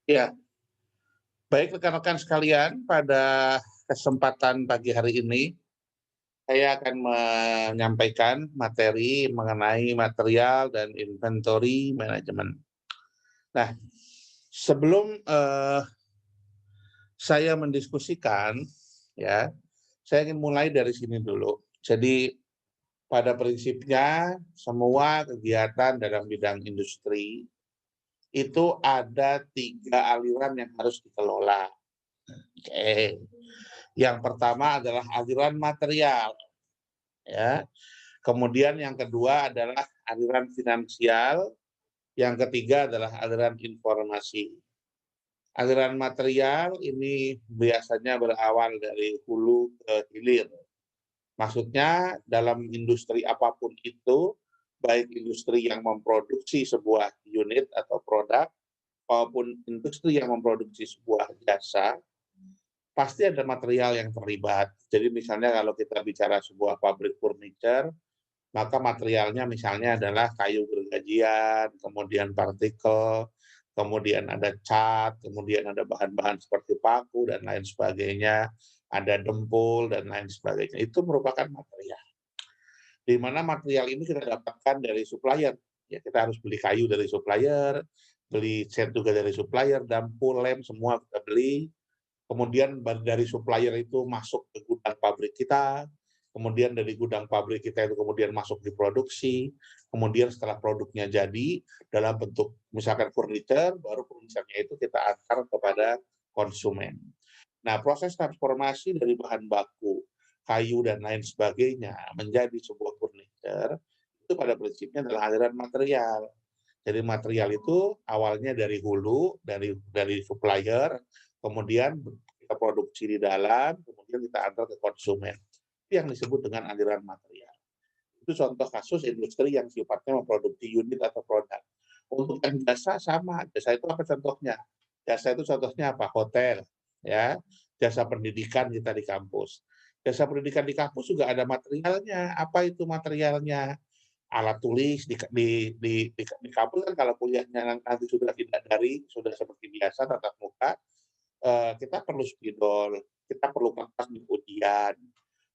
Ya, baik rekan-rekan sekalian, pada kesempatan pagi hari ini, saya akan menyampaikan materi mengenai material dan inventory management. Nah, sebelum saya mendiskusikan, ya, saya ingin mulai dari sini dulu. Jadi, pada prinsipnya, semua kegiatan dalam bidang industri itu ada 3 aliran yang harus dikelola. Oke. Yang pertama adalah aliran material, ya. Kemudian yang kedua adalah aliran finansial, yang ketiga adalah aliran informasi. Aliran material ini biasanya berawal dari hulu ke hilir. Maksudnya dalam industri apapun itu, baik industri yang memproduksi sebuah unit atau produk, maupun industri yang memproduksi sebuah jasa, pasti ada material yang terlibat. Jadi misalnya kalau kita bicara sebuah pabrik furniture, maka materialnya misalnya adalah kayu gergajian, kemudian partikel, kemudian ada cat, kemudian ada bahan-bahan seperti paku dan lain sebagainya, ada dempul dan lain sebagainya. Itu merupakan material. Di mana material ini kita dapatkan dari supplier. Ya, kita harus beli kayu dari supplier, beli cat juga dari supplier, dempul, lem semua kita beli. Kemudian dari supplier itu masuk ke gudang pabrik kita, kemudian dari gudang pabrik kita itu kemudian masuk diproduksi, kemudian setelah produknya jadi dalam bentuk misalkan furniture, baru furniture-nya itu kita antar kepada konsumen. Nah, proses transformasi dari bahan baku, kayu dan lain sebagainya menjadi sebuah furniture itu pada prinsipnya adalah aliran material. Jadi material itu awalnya dari hulu, dari supplier, kemudian kita produksi di dalam, kemudian kita antar ke konsumen. Itu yang disebut dengan aliran material. Itu contoh kasus industri yang sifatnya memproduksi unit atau produk. Untuk yang jasa sama, jasa itu apa contohnya? Jasa itu contohnya apa? Hotel, ya. Jasa pendidikan kita di kampus. Jasa pendidikan di kampus juga ada materialnya. Apa itu materialnya? Alat tulis di kampus kan kalau kuliahnya nanti sudah tidak dari, sudah seperti biasa tatap muka, kita perlu spidol, kita perlu kertas untuk ujian,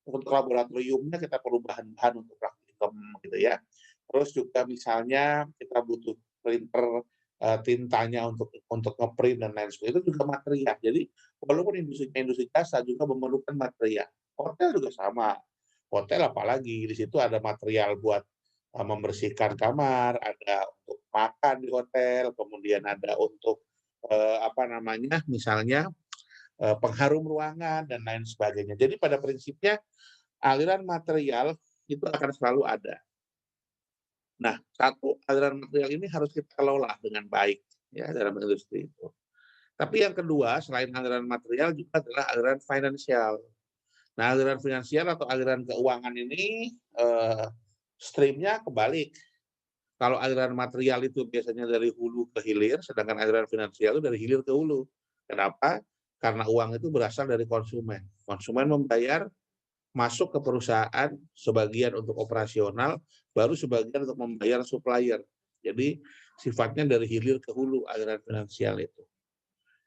untuk laboratoriumnya kita perlu bahan-bahan untuk praktikum gitu ya. Terus juga misalnya kita butuh printer, tintanya untuk ngeprint dan lain sebagainya, itu juga material. Jadi walaupun industri jasa juga memerlukan material. Hotel juga sama. Hotel apalagi di situ ada material buat membersihkan kamar, ada untuk makan di hotel, kemudian ada untuk apa namanya, misalnya pengharum ruangan dan lain sebagainya. Jadi pada prinsipnya aliran material itu akan selalu ada. Nah, satu aliran material ini harus kita kelola dengan baik ya dalam industri itu. Tapi yang kedua selain aliran material juga adalah aliran finansial. Nah, aliran finansial atau aliran keuangan ini streamnya kebalik. Kalau aliran material itu biasanya dari hulu ke hilir, sedangkan aliran finansial itu dari hilir ke hulu. Kenapa? Karena uang itu berasal dari konsumen. Konsumen membayar, masuk ke perusahaan, sebagian untuk operasional, baru sebagian untuk membayar supplier. Jadi sifatnya dari hilir ke hulu aliran finansial itu.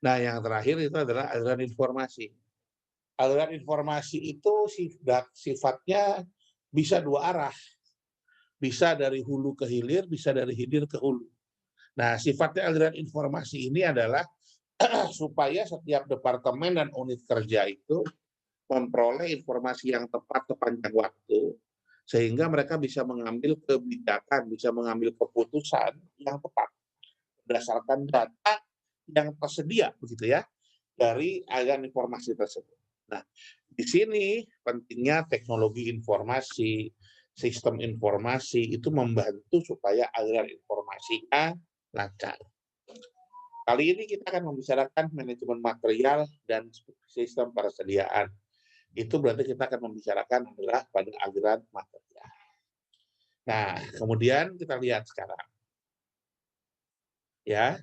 Nah, yang terakhir itu adalah aliran informasi. Aliran informasi itu sifatnya bisa dua arah. Bisa dari hulu ke hilir, bisa dari hilir ke hulu. Nah, sifatnya aliran informasi ini adalah supaya setiap departemen dan unit kerja itu memperoleh informasi yang tepat sepanjang waktu, sehingga mereka bisa mengambil kebijakan, bisa mengambil keputusan yang tepat berdasarkan data yang tersedia, begitu ya, dari aliran informasi tersebut. Nah, di sini pentingnya teknologi informasi, sistem informasi itu membantu supaya aliran informasinya lancar. Kali ini kita akan membicarakan manajemen material dan sistem persediaan. Itu berarti kita akan membicarakan adalah pada aliran material. Nah, kemudian kita lihat sekarang. Ya,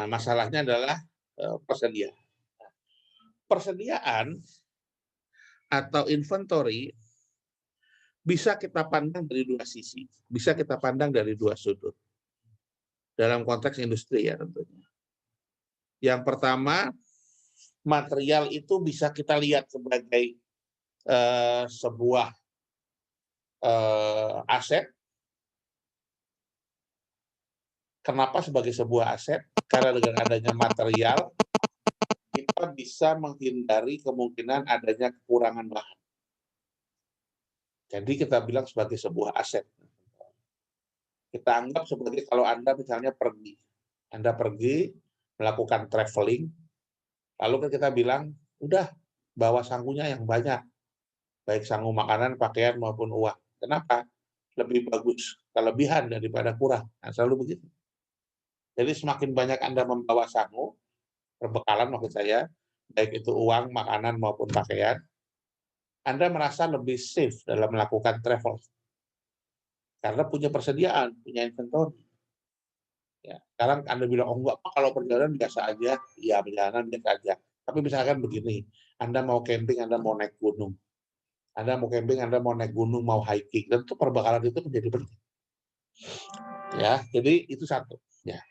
masalahnya adalah persediaan. Persediaan atau inventory bisa kita pandang dari dua sisi, bisa kita pandang dari dua sudut. Dalam konteks industri ya tentunya. Yang pertama, material itu bisa kita lihat sebagai sebuah aset. Kenapa sebagai sebuah aset? Karena dengan adanya material, kita bisa menghindari kemungkinan adanya kekurangan bahan. Jadi kita bilang sebagai sebuah aset. Kita anggap sebagai kalau Anda misalnya pergi. Anda pergi melakukan traveling, lalu kan kita bilang, udah bawa sangunya yang banyak. Baik sangu makanan, pakaian, maupun uang. Kenapa? Lebih bagus kelebihan daripada kurang. Nah, selalu begitu. Jadi semakin banyak Anda membawa sangu, perbekalan maksud saya, baik itu uang, makanan, maupun pakaian, Anda merasa lebih safe dalam melakukan travel. Karena punya persediaan, punya inventory. Ya, sekarang Anda bilang, oh enggak, kalau perjalanan biasa aja, ya perjalanan biasa aja. Tapi misalkan begini, Anda mau camping, Anda mau naik gunung. Anda mau camping, Anda mau naik gunung, mau hiking, dan itu perbekalan itu menjadi penting. Ya, jadi itu satu. Ya.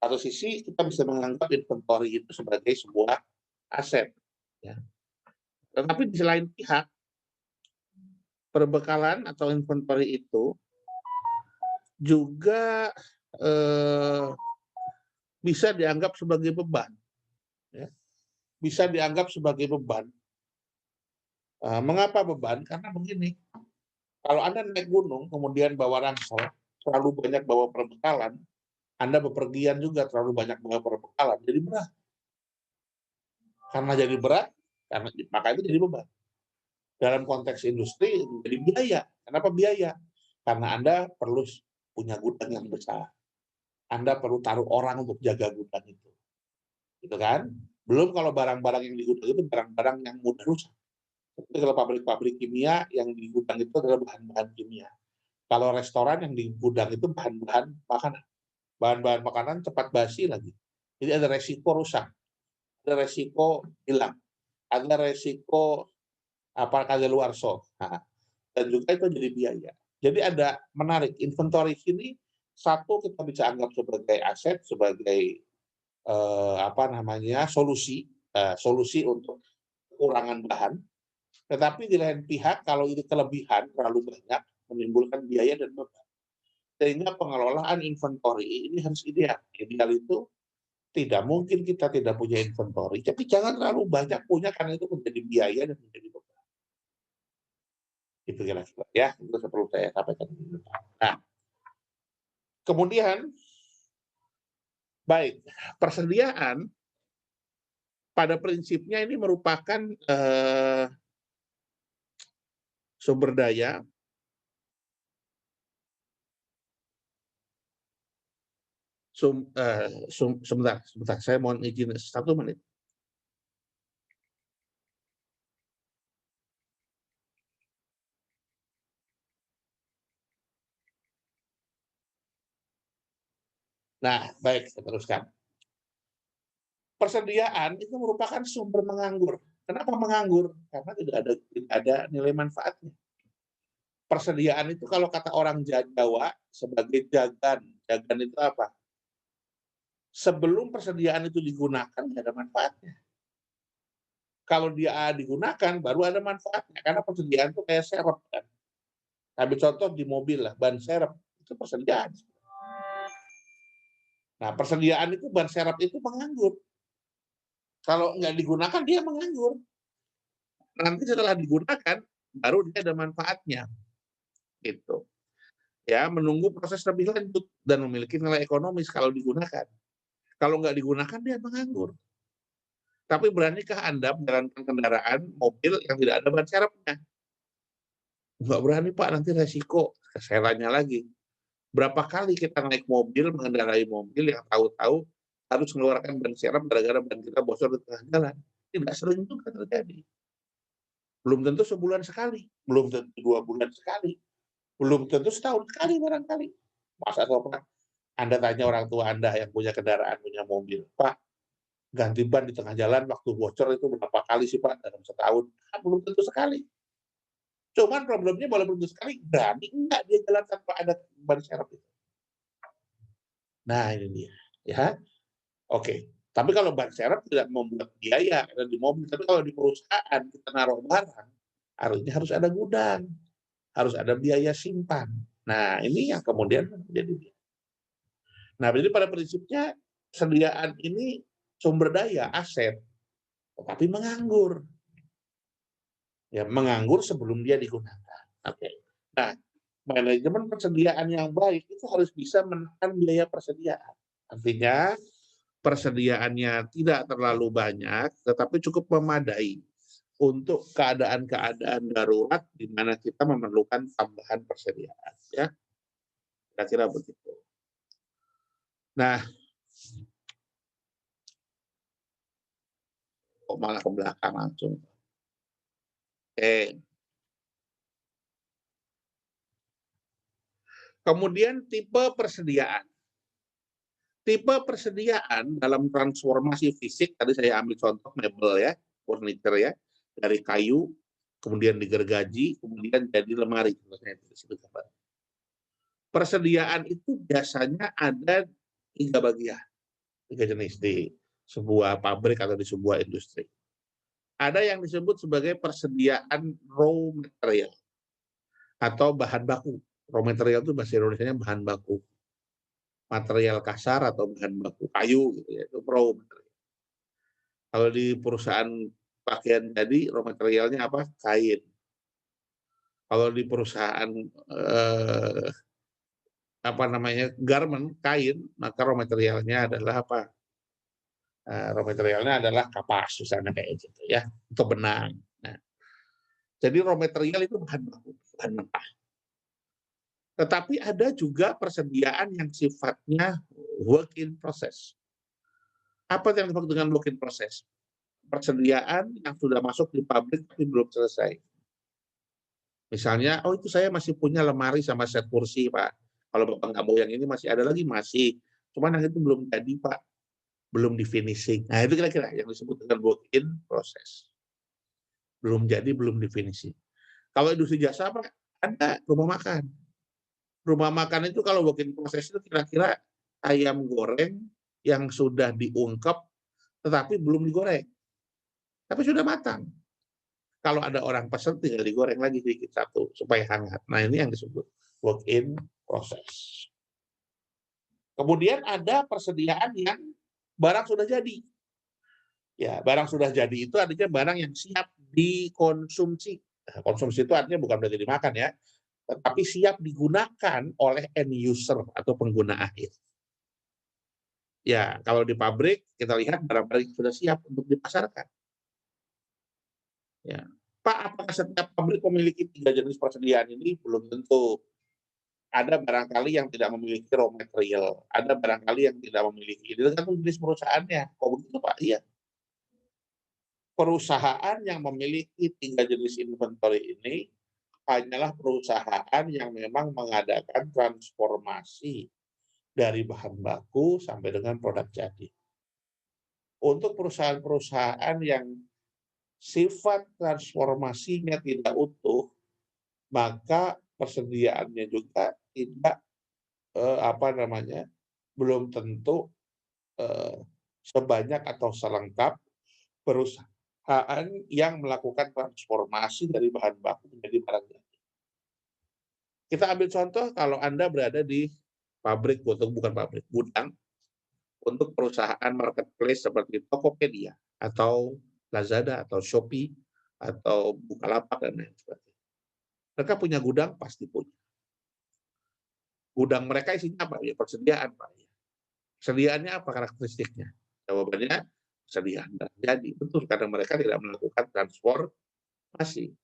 Satu sisi kita bisa menganggap inventory itu sebagai sebuah aset. Ya. Tetapi di lain pihak, perbekalan atau inventory itu juga bisa dianggap sebagai beban. Ya. Bisa dianggap sebagai beban. Mengapa beban? Karena begini, kalau Anda naik gunung, kemudian bawa ransel, terlalu banyak bawa perbekalan, Anda bepergian juga terlalu banyak bawa perbekalan, jadi berat. Karena jadi berat, maka itu jadi beban. Dalam konteks industri, jadi biaya. Kenapa biaya? Karena Anda perlu punya gudang yang besar. Anda perlu taruh orang untuk jaga gudang itu. Gitu kan? Belum kalau barang-barang yang di gudang itu barang-barang yang mudah rusak. Seperti kalau pabrik-pabrik kimia yang di gudang itu adalah bahan-bahan kimia. Kalau restoran yang di gudang itu bahan-bahan makanan. Bahan-bahan makanan cepat basi lagi. Jadi ada resiko rusak, ada resiko hilang, ada resiko kadaluarsa. Nah, dan juga itu jadi biaya. Jadi ada menarik inventory ini, satu kita bisa anggap sebagai aset, sebagai solusi untuk kekurangan bahan. Tetapi di lain pihak kalau itu kelebihan terlalu banyak menimbulkan biaya dan beban. Sehingga pengelolaan inventory ini harus ideal. Ideal itu tidak mungkin kita tidak punya inventory, tapi jangan terlalu banyak punya karena itu menjadi biaya dan menjadi beban. Itu kira-kira ya, itu perlu saya sampaikan. Nah, kemudian baik, persediaan pada prinsipnya ini merupakan sumber daya sebentar, saya mohon izin 1 menit. Nah, baik, saya teruskan. Persediaan itu merupakan sumber menganggur. Kenapa menganggur? Karena tidak ada nilai manfaatnya. Persediaan itu kalau kata orang Jawa sebagai jagan. Jagan itu apa? Sebelum persediaan itu digunakan, tidak ada manfaatnya. Kalau dia digunakan, baru ada manfaatnya. Karena persediaan itu kayak serep. Kan? Ambil contoh di mobil lah, ban serep. Itu persediaan. Nah, persediaan itu ban serep itu menganggur. Kalau nggak digunakan, dia menganggur. Nanti setelah digunakan, baru dia ada manfaatnya. Gitu. Ya, menunggu proses lebih lanjut dan memiliki nilai ekonomis kalau digunakan. Kalau nggak digunakan, dia menganggur. Tapi beranikah Anda menjalankan kendaraan mobil yang tidak ada ban serepnya? Nggak berani, Pak, nanti resiko. Saya tanya lagi. Berapa kali kita naik mobil, mengendarai mobil yang tahu-tahu harus mengeluarkan ban serep gara-gara ban kita bocor di tengah jalan? Tidak sering juga terjadi. Belum tentu sebulan sekali, belum tentu 2 bulan sekali, belum tentu setahun sekali barangkali. Masa Pak, Anda tanya orang tua Anda yang punya kendaraan, punya mobil, Pak, ganti ban di tengah jalan waktu bocor itu berapa kali sih Pak dalam setahun? Kan belum tentu sekali. Cuman problemnya belum tentu sekali, berani enggak dia jalan tanpa ada ban serep itu. Nah ini dia. Ya, oke. Tapi kalau ban serep tidak membuat biaya ada di mobil, tapi kalau di perusahaan kita naruh barang, harusnya harus ada gudang, harus ada biaya simpan. Nah, ini yang kemudian menjadi. Nah, jadi pada prinsipnya sediaan ini sumber daya, aset, tetapi menganggur. Ya, menganggur sebelum dia digunakan. Oke. Nah, manajemen persediaan yang baik itu harus bisa menekan biaya persediaan. Artinya persediaannya tidak terlalu banyak, tetapi cukup memadai untuk keadaan-keadaan darurat di mana kita memerlukan tambahan persediaan. Ya, kira-kira begitu. Nah, kok malah ke belakang langsung. Oke. Kemudian tipe persediaan. Tipe persediaan dalam transformasi fisik, tadi saya ambil contoh mebel ya, furniture ya, dari kayu, kemudian digergaji, kemudian jadi lemari. Persediaan itu biasanya ada 3 bagian, 3 jenis di sebuah pabrik atau di sebuah industri. Ada yang disebut sebagai persediaan raw material atau bahan baku. Raw material itu bahasa Indonesianya bahan baku. Material kasar atau bahan baku kayu gitu ya, itu raw material. Kalau di perusahaan pakaian tadi raw materialnya apa? Kain. Kalau di perusahaan apa namanya garment kain, maka raw materialnya adalah apa? Raw materialnya adalah kapas misalnya kayak gitu ya, untuk benang. Nah, jadi raw material itu bahan baku, bahan mentah. Tetapi ada juga persediaan yang sifatnya work in process. Apa yang disebut dengan work in process? Persediaan yang sudah masuk di pabrik tapi belum selesai. Misalnya, oh itu saya masih punya lemari sama set kursi, Pak. Kalau Bapak nggak mau yang ini masih ada lagi, masih. Cuman yang itu belum jadi, Pak. Belum di finishing. Nah, itu kira-kira yang disebut dengan work in process. Belum jadi, belum di finishing. Kalau industri jasa, Pak, ada rumah makan. Rumah makan itu kalau work in process itu kira-kira ayam goreng yang sudah diungkep, tetapi belum digoreng. Tapi sudah matang. Kalau ada orang pesan tinggal digoreng lagi sedikit satu supaya hangat. Nah, ini yang disebut work in process. Kemudian ada persediaan yang barang sudah jadi. Ya, barang sudah jadi itu artinya barang yang siap dikonsumsi. Nah, konsumsi itu artinya bukan berarti dimakan ya, tetapi siap digunakan oleh end user atau pengguna akhir. Ya, kalau di pabrik kita lihat barang-barang sudah siap untuk dipasarkan. Ya. Pak, apakah setiap pabrik memiliki 3 jenis persediaan ini? Belum tentu. Ada barangkali yang tidak memiliki raw material, ada barangkali yang tidak memiliki. Tergantung jenis perusahaannya. Kok begitu, Pak? Iya. Perusahaan yang memiliki 3 jenis inventory ini hanyalah perusahaan yang memang mengadakan transformasi dari bahan baku sampai dengan produk jadi. Untuk perusahaan-perusahaan yang sifat transformasinya tidak utuh, maka persediaannya juga tidak belum tentu sebanyak atau selengkap perusahaan yang melakukan transformasi dari bahan baku menjadi barang jadi. Kita ambil contoh kalau Anda berada di pabrik, bukan pabrik, gudang untuk perusahaan marketplace seperti Tokopedia atau Lazada atau Shopee atau Bukalapak dan lain sebagainya. Mereka punya gudang, pasti punya. Gudang mereka isinya apa? Ya persediaan, Pak. Persediaannya apa karakteristiknya? Jawabannya persediaan barang jadi. Betul, karena mereka tidak melakukan transformasi.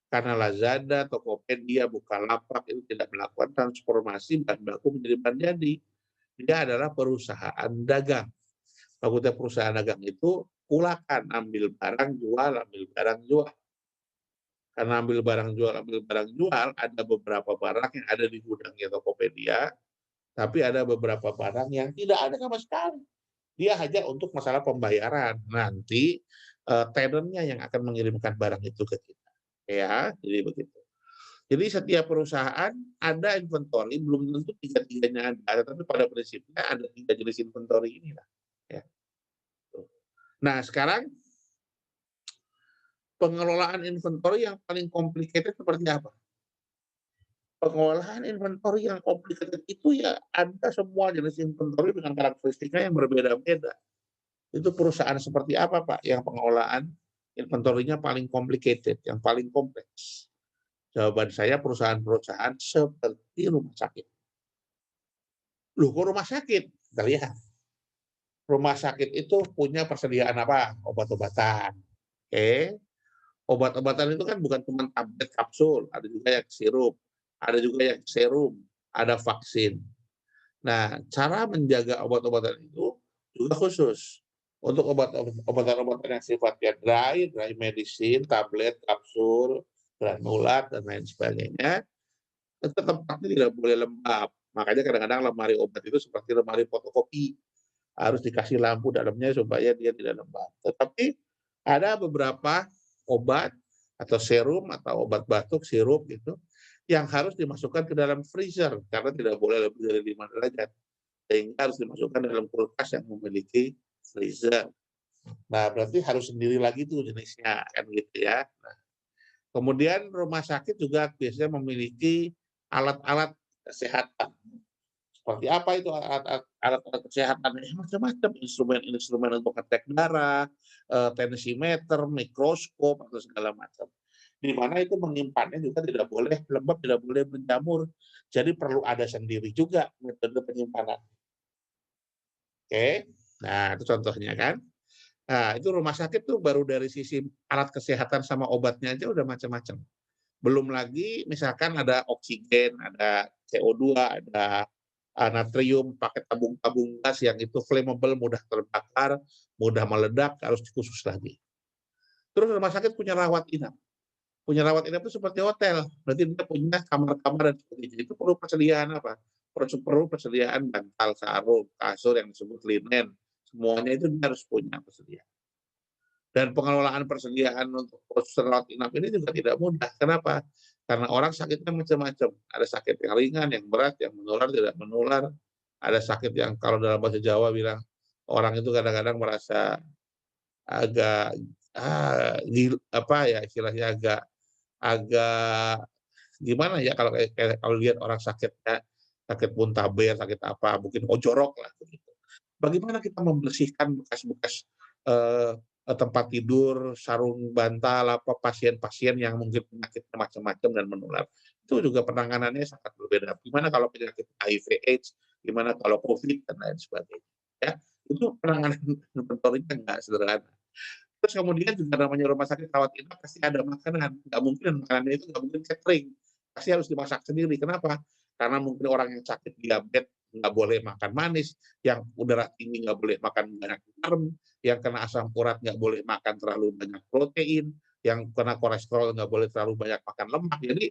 Karena Lazada, Tokopedia, Bukalapak itu tidak melakukan transformasi bahan baku menjadi barang jadi. Dia adalah perusahaan dagang. Maksudnya perusahaan dagang itu kulakan, ambil barang jual, ambil barang jual. Karena ambil barang jual, ada beberapa barang yang ada di gudangnya Tokopedia, tapi ada beberapa barang yang tidak ada sama sekali. Dia hanya untuk masalah pembayaran. Nanti tendernya yang akan mengirimkan barang itu ke kita. Ya, jadi begitu. Jadi setiap perusahaan ada inventory, belum tentu tiga-tiganya ada, tapi pada prinsipnya ada 3 jenis inventory inilah. Ya. Nah, sekarang pengelolaan inventory yang paling complicated seperti apa? Pengelolaan inventory yang complicated itu ya ada semua jenis inventory dengan karakteristiknya yang berbeda-beda. Itu perusahaan seperti apa, Pak, yang pengelolaan inventory-nya paling complicated, yang paling kompleks? Jawaban saya perusahaan-perusahaan seperti rumah sakit. Loh, kok rumah sakit? Kita lihat. Rumah sakit itu punya persediaan apa? Obat-obatan. Oke. Obat-obatan itu kan bukan cuma tablet kapsul, ada juga yang sirup, ada juga yang serum, ada vaksin. Nah, cara menjaga obat-obatan itu juga khusus. Untuk obat-obatan yang sifatnya dry medicine, tablet, kapsul, granulat, dan lain sebagainya, itu tempatnya tidak boleh lembab. Makanya kadang-kadang lemari obat itu seperti lemari fotokopi. Harus dikasih lampu dalamnya supaya dia tidak lembab. Tetapi ada beberapa obat atau serum atau obat batuk, sirup gitu, yang harus dimasukkan ke dalam freezer karena tidak boleh lebih dari 5 derajat. Sehingga harus dimasukkan dalam kulkas yang memiliki freezer. Nah, berarti harus sendiri lagi tuh jenisnya, kan gitu ya. Nah, kemudian rumah sakit juga biasanya memiliki alat-alat kesehatan. Seperti apa itu alat-alat kesehatan? Macam-macam, instrumen-instrumen untuk ngecek darah, tensimeter, mikroskop, atau segala macam. Di mana itu menyimpannya juga tidak boleh lembab, tidak boleh menjamur. Jadi perlu ada sendiri juga metode penyimpanan. Oke, nah itu contohnya kan. Nah, itu rumah sakit tuh baru dari sisi alat kesehatan sama obatnya aja udah macam-macam. Belum lagi misalkan ada oksigen, ada CO2, ada natrium, pakai tabung-tabung gas yang itu flammable, mudah terbakar, mudah meledak, harus khusus lagi. Terus rumah sakit punya rawat inap. Punya rawat inap itu seperti hotel. Berarti dia punya kamar-kamar dan sebagainya. Itu perlu persediaan apa? Perlu persediaan bantal, sarung, kasur yang disebut linen. Semuanya itu dia harus punya persediaan. Dan pengelolaan persediaan untuk proses rawat inap ini juga tidak mudah. Kenapa? Karena orang sakitnya macam-macam. Ada sakit yang ringan, yang berat, yang menular, tidak menular. Ada sakit yang kalau dalam bahasa Jawa bilang orang itu kadang-kadang merasa agak apa ya istilahnya agak agak gimana ya kalau lihat orang sakitnya sakit muntaber, sakit apa, mungkin ojorok lah begitu. Bagaimana kita membersihkan bekas-bekas eh, tempat tidur, sarung bantal, apa pasien-pasien yang mungkin penyakitnya macam-macam dan menular. Itu juga penanganannya sangat berbeda. Gimana kalau penyakit HIV/AIDS, gimana kalau COVID dan lain sebagainya. Ya, itu penanganan inventory-nya nggak sederhana. Terus kemudian juga namanya rumah sakit rawat inap pasti ada makanan. Nggak mungkin makanannya itu nggak mungkin catering. Pasti harus dimasak sendiri. Kenapa? Karena mungkin orang yang sakit diabetes nggak boleh makan manis, yang udara tinggi nggak boleh makan banyak garam, yang kena asam urat nggak boleh makan terlalu banyak protein, yang kena kolesterol nggak boleh terlalu banyak makan lemak. Jadi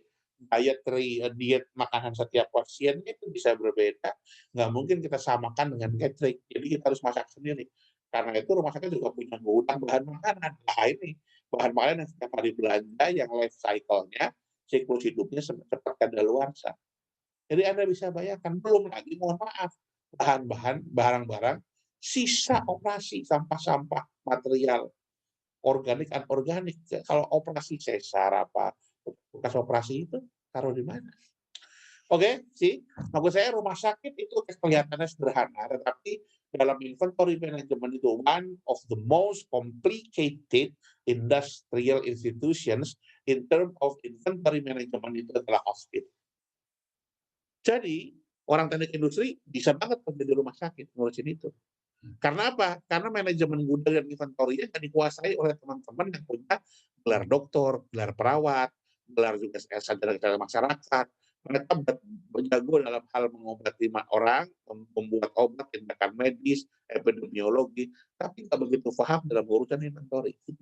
diet makanan setiap pasien itu bisa berbeda. Nggak mungkin kita samakan dengan catering. Jadi kita harus masak sendiri. Karena itu rumah sakit juga punya gudang bahan makanan. Nah ini bahan makanan yang setiap hari belanja, yang life cycle-nya, siklus hidupnya cepat kadaluarsa. Jadi Anda bisa bayangkan, belum lagi mohon maaf, bahan-bahan, barang-barang, sisa operasi, sampah-sampah material, organik, anorganik. Kalau operasi sesar apa, bekas operasi itu, taruh di mana? Oke, sih. Maksud saya rumah sakit itu kelihatannya sederhana, tetapi dalam inventory management itu one of the most complicated industrial institutions in terms of inventory management itu adalah hospital. Jadi orang teknik industri bisa banget kerja di rumah sakit ngurusin itu. Karena apa? Karena manajemen gudang dan inventory-nya yang dikuasai oleh teman-teman yang punya gelar doktor, gelar perawat, gelar juga sarjana masyarakat. Mereka berjago dalam hal mengobati orang, membuat obat, tindakan medis, epidemiologi, tapi nggak begitu paham dalam urusan inventory. Itu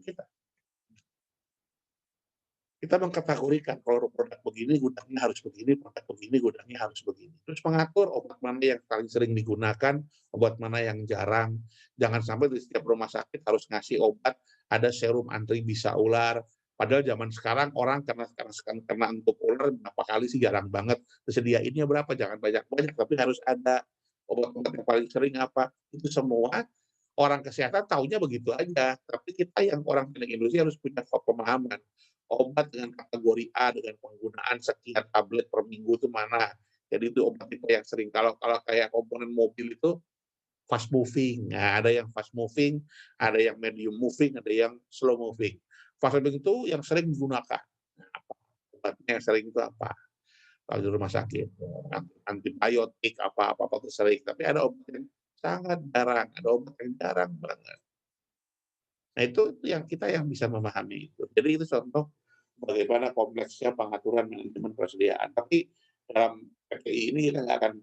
kita mengkategorikan kalau produk begini gudangnya harus begini, produk begini gudangnya harus begini. Terus mengatur obat mana yang paling sering digunakan, obat mana yang jarang. Jangan sampai di setiap rumah sakit harus ngasih obat, ada serum anti bisa ular. Padahal zaman sekarang orang kena untuk ular berapa kali sih jarang banget. Disediainnya berapa, jangan banyak-banyak, tapi harus ada obat-obat yang paling sering apa. Itu semua Orang kesehatan taunya begitu aja, tapi kita yang orang teknik industri harus punya pemahaman. Obat dengan kategori A dengan penggunaan sekian tablet per minggu itu mana. Jadi itu obat tipe yang sering. Kalau kalau kayak komponen mobil itu fast moving. Nah, ada yang fast moving, ada yang medium moving, ada yang slow moving. Fast moving itu yang sering digunakan. Nah, apa? Obatnya yang sering itu apa? Kalau di rumah sakit, antibiotik apa itu sering. Tapi ada obat yang sangat jarang, ada obat yang jarang banget. Nah, itu yang kita yang bisa memahami itu. Jadi itu contoh bagaimana kompleksnya pengaturan manajemen persediaan. Tapi dalam PPI ini kita nggak akan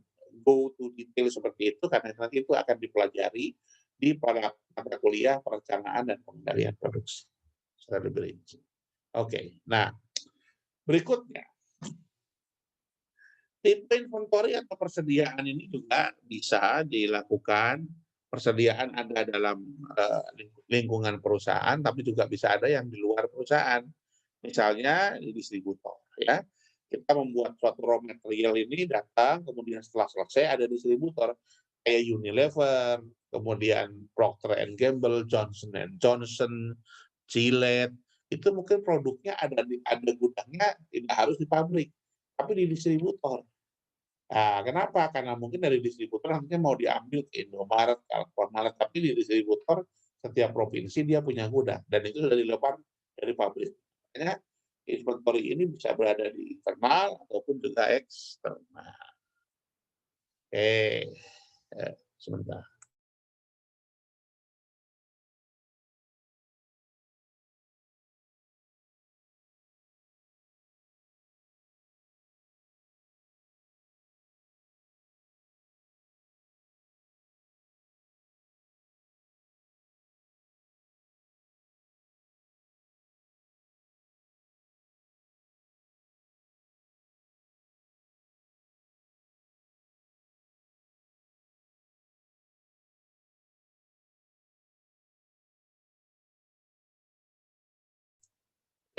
go to detail seperti itu karena nanti itu akan dipelajari di pada mata kuliah perencanaan dan pengendalian produksi secara lebih rinci. Oke, nah berikutnya tipe inventory atau persediaan ini juga bisa dilakukan. Persediaan ada dalam lingkungan perusahaan, tapi juga bisa ada yang di luar perusahaan. Misalnya di distributor, ya. Kita membuat suatu raw material ini datang, kemudian setelah selesai ada distributor kayak Unilever, kemudian Procter and Gamble, Johnson and Johnson, Gillette. Itu mungkin produknya ada gudangnya tidak harus di pabrik, tapi di distributor. Nah, kenapa? Karena mungkin dari distributor nantinya mau diambil ke Indomaret, ke Alfamart, tapi di distributor setiap provinsi dia punya gudang dan itu sudah dilepas dari pabrik. Makanya inventory ini bisa berada di internal ataupun juga eksternal. Oke, sebentar.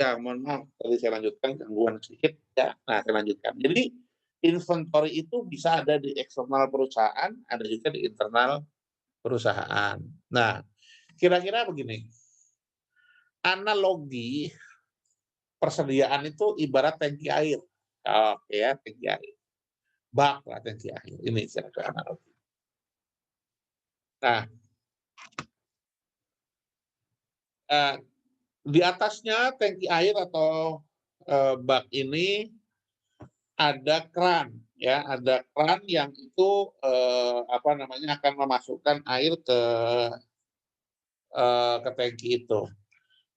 Ya, mohon maaf, tadi saya lanjutkan gangguan sedikit. Ya, nah saya lanjutkan. Jadi inventory itu bisa ada di eksternal perusahaan, ada juga di internal perusahaan. Nah, kira-kira begini, analogi persediaan itu ibarat tangki air. Oke ya, tangki air. Bak lah tangki air. Ini saya analogi. Nah, eh, di atasnya tangki air atau bak ini ada keran, ya, ada keran yang itu apa namanya akan memasukkan air ke tangki itu.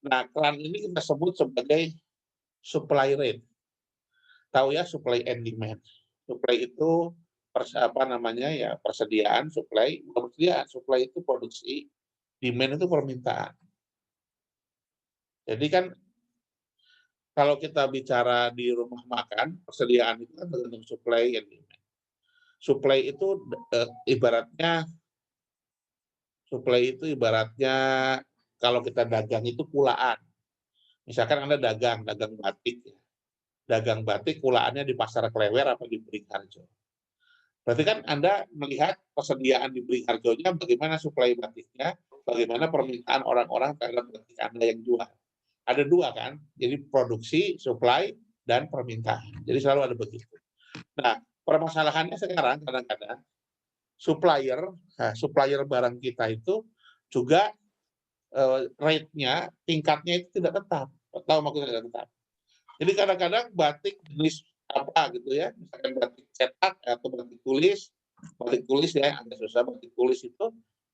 Nah, keran ini kita sebut sebagai supply rate. Tahu ya supply and demand. Supply itu apa namanya ya persediaan, supply, persediaan, supply itu produksi, demand itu permintaan. Jadi kan kalau kita bicara di rumah makan, persediaan itu kan tergantung supply and demand. Supply itu ibaratnya supply itu ibaratnya kalau kita dagang itu kulaan. Misalkan Anda dagang batik, dagang batik kulaannya di pasar Klewer apa di Beringharjo. Berarti kan Anda melihat persediaan di Beringharjonya bagaimana suplai batiknya, bagaimana permintaan orang-orang terhadap batik Anda yang jual. Ada dua kan, jadi produksi, supply, dan permintaan. Jadi selalu ada begitu. Nah, permasalahannya sekarang kadang-kadang supplier barang kita itu juga rate-nya, tingkatnya itu tidak tetap. Tahu maksudnya tidak tetap. Jadi kadang-kadang batik jenis apa gitu ya, misalkan batik cetak atau batik tulis ya agak susah batik tulis itu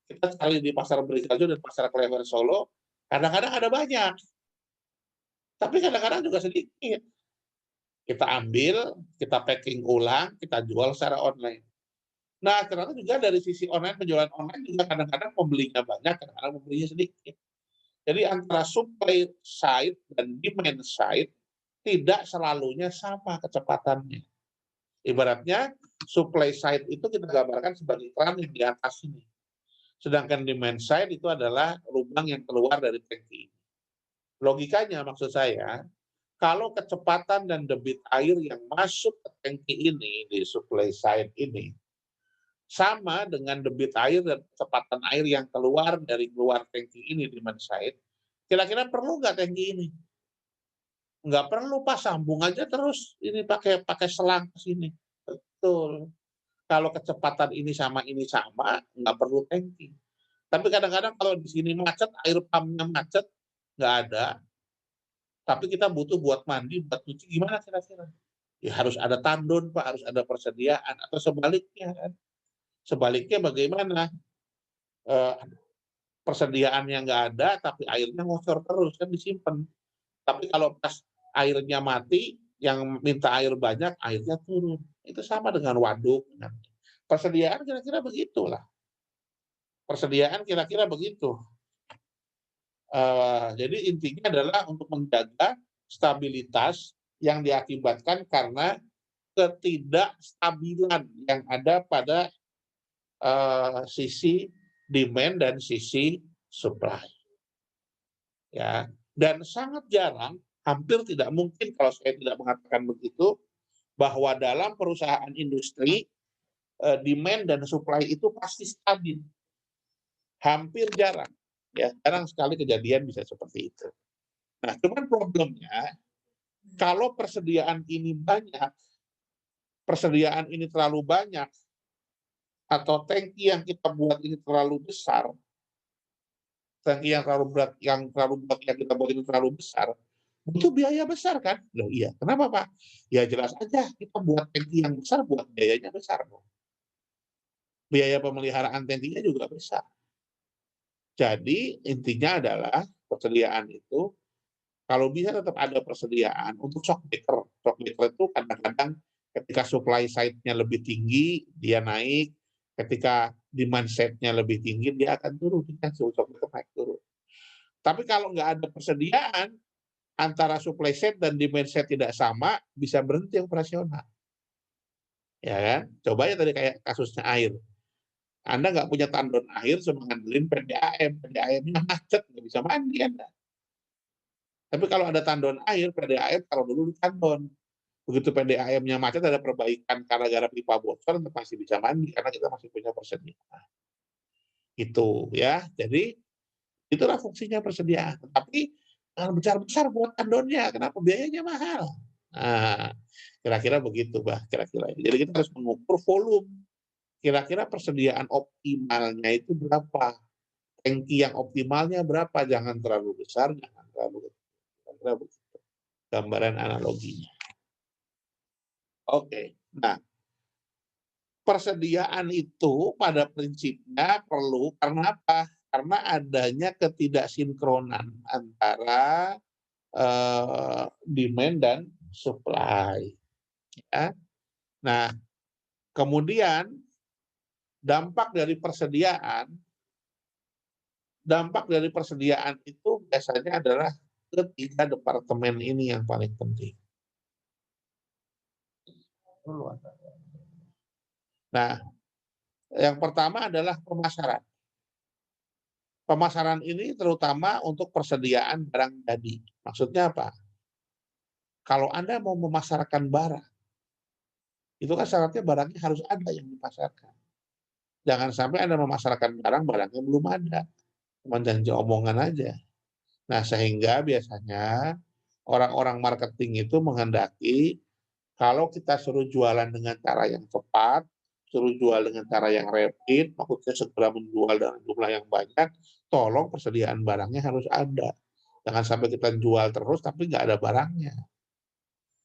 kita cari di pasar Beringharjo dan pasar Klewer Solo, kadang-kadang ada banyak, tapi kadang-kadang juga sedikit. Kita ambil, kita packing ulang, kita jual secara online. Nah, ternyata juga dari sisi online, penjualan online juga kadang-kadang pembelinya banyak, kadang-kadang pembelinya sedikit. Jadi antara supply side dan demand side tidak selalunya sama kecepatannya. Ibaratnya supply side itu kita gambarkan sebagai keran yang di atas ini. Sedangkan demand side itu adalah lubang yang keluar dari tangki. Logikanya maksud saya, kalau kecepatan dan debit air yang masuk ke tangki ini di supply side ini sama dengan debit air dan kecepatan air yang keluar dari luar tangki ini demand side, kira-kira perlu nggak tangki ini? Nggak perlu Pak, sambung aja terus ini pakai pakai selang ke sini. Betul. Kalau kecepatan ini sama, nggak perlu tangki. Tapi kadang-kadang kalau di sini macet, air pumpnya macet, nggak ada, tapi kita butuh buat mandi, buat cuci, gimana kira-kira? Ya harus ada tandon Pak, harus ada persediaan, atau sebaliknya kan. Sebaliknya bagaimana? Eh, Persediaannya nggak ada, tapi airnya ngosor terus, kan disimpan. Tapi kalau pas airnya mati, yang minta air banyak, airnya turun. Itu sama dengan waduk. Persediaan kira-kira begitulah. Persediaan kira-kira begitu. Jadi intinya adalah untuk menjaga stabilitas yang diakibatkan karena ketidakstabilan yang ada pada sisi demand dan sisi supply. Ya, dan sangat jarang, hampir tidak mungkin kalau saya tidak mengatakan begitu, bahwa dalam perusahaan industri demand dan supply itu pasti stabil. Hampir jarang. Ya, jarang sekali kejadian bisa seperti itu. Nah, cuman problemnya kalau persediaan ini banyak, persediaan ini terlalu banyak, atau tangki yang kita buat ini terlalu besar, tangki yang terlalu berat, yang kita buat itu terlalu besar, itu biaya besar kan? Loh iya, kenapa Pak? Ya jelas aja kita buat tangki yang besar, buat biayanya besar. Biaya pemeliharaan tangkinya juga besar. Jadi intinya adalah persediaan itu, kalau bisa tetap ada persediaan untuk shock breaker. Shock breaker itu kadang-kadang ketika supply side-nya lebih tinggi, dia naik. Ketika demand side-nya lebih tinggi, dia akan turun. Kan shock breaker naik turun. Tapi kalau nggak ada persediaan, antara supply side dan demand side tidak sama, bisa berhenti operasional. Ya kan? Coba ya tadi kayak kasusnya air. Anda nggak punya tandon air, cuma ngandelin PDAM. PDAM-nya macet, nggak bisa mandi Anda. Tapi kalau ada tandon air, PDAM kalau dulu di tandon. Begitu PDAM-nya macet, ada perbaikan gara-gara pipa bocor, masih bisa mandi karena kita masih punya persediaan. Itu ya. Jadi itulah fungsinya persediaan. Tapi besar-besar buat tandonnya, kenapa biayanya mahal? Nah, kira-kira begitu, Bah. Kira-kira. Jadi kita harus mengukur volume. Kira-kira persediaan optimalnya itu berapa? Tangki yang optimalnya berapa? Jangan terlalu besar, jangan terlalu kecil. Kira-kira begitu. Gambaran analoginya. Oke. Nah, persediaan itu pada prinsipnya perlu karena apa? Karena adanya ketidaksinkronan antara demand dan supply. Ya. Nah, kemudian dampak dari persediaan itu biasanya adalah ketiga departemen ini yang paling penting. Nah, yang pertama adalah pemasaran. Pemasaran ini terutama untuk persediaan barang jadi. Maksudnya apa? Kalau Anda mau memasarkan barang, itu kan syaratnya barangnya harus ada yang dipasarkan. Jangan sampai Anda memasarkan barang, barangnya belum ada. Cuma janji omongan aja. Nah, sehingga biasanya orang-orang marketing itu menghendaki kalau kita suruh jualan dengan cara yang cepat, suruh jual dengan cara yang rapid, maksudnya segera menjual dengan jumlah yang banyak, tolong persediaan barangnya harus ada. Jangan sampai kita jual terus tapi nggak ada barangnya.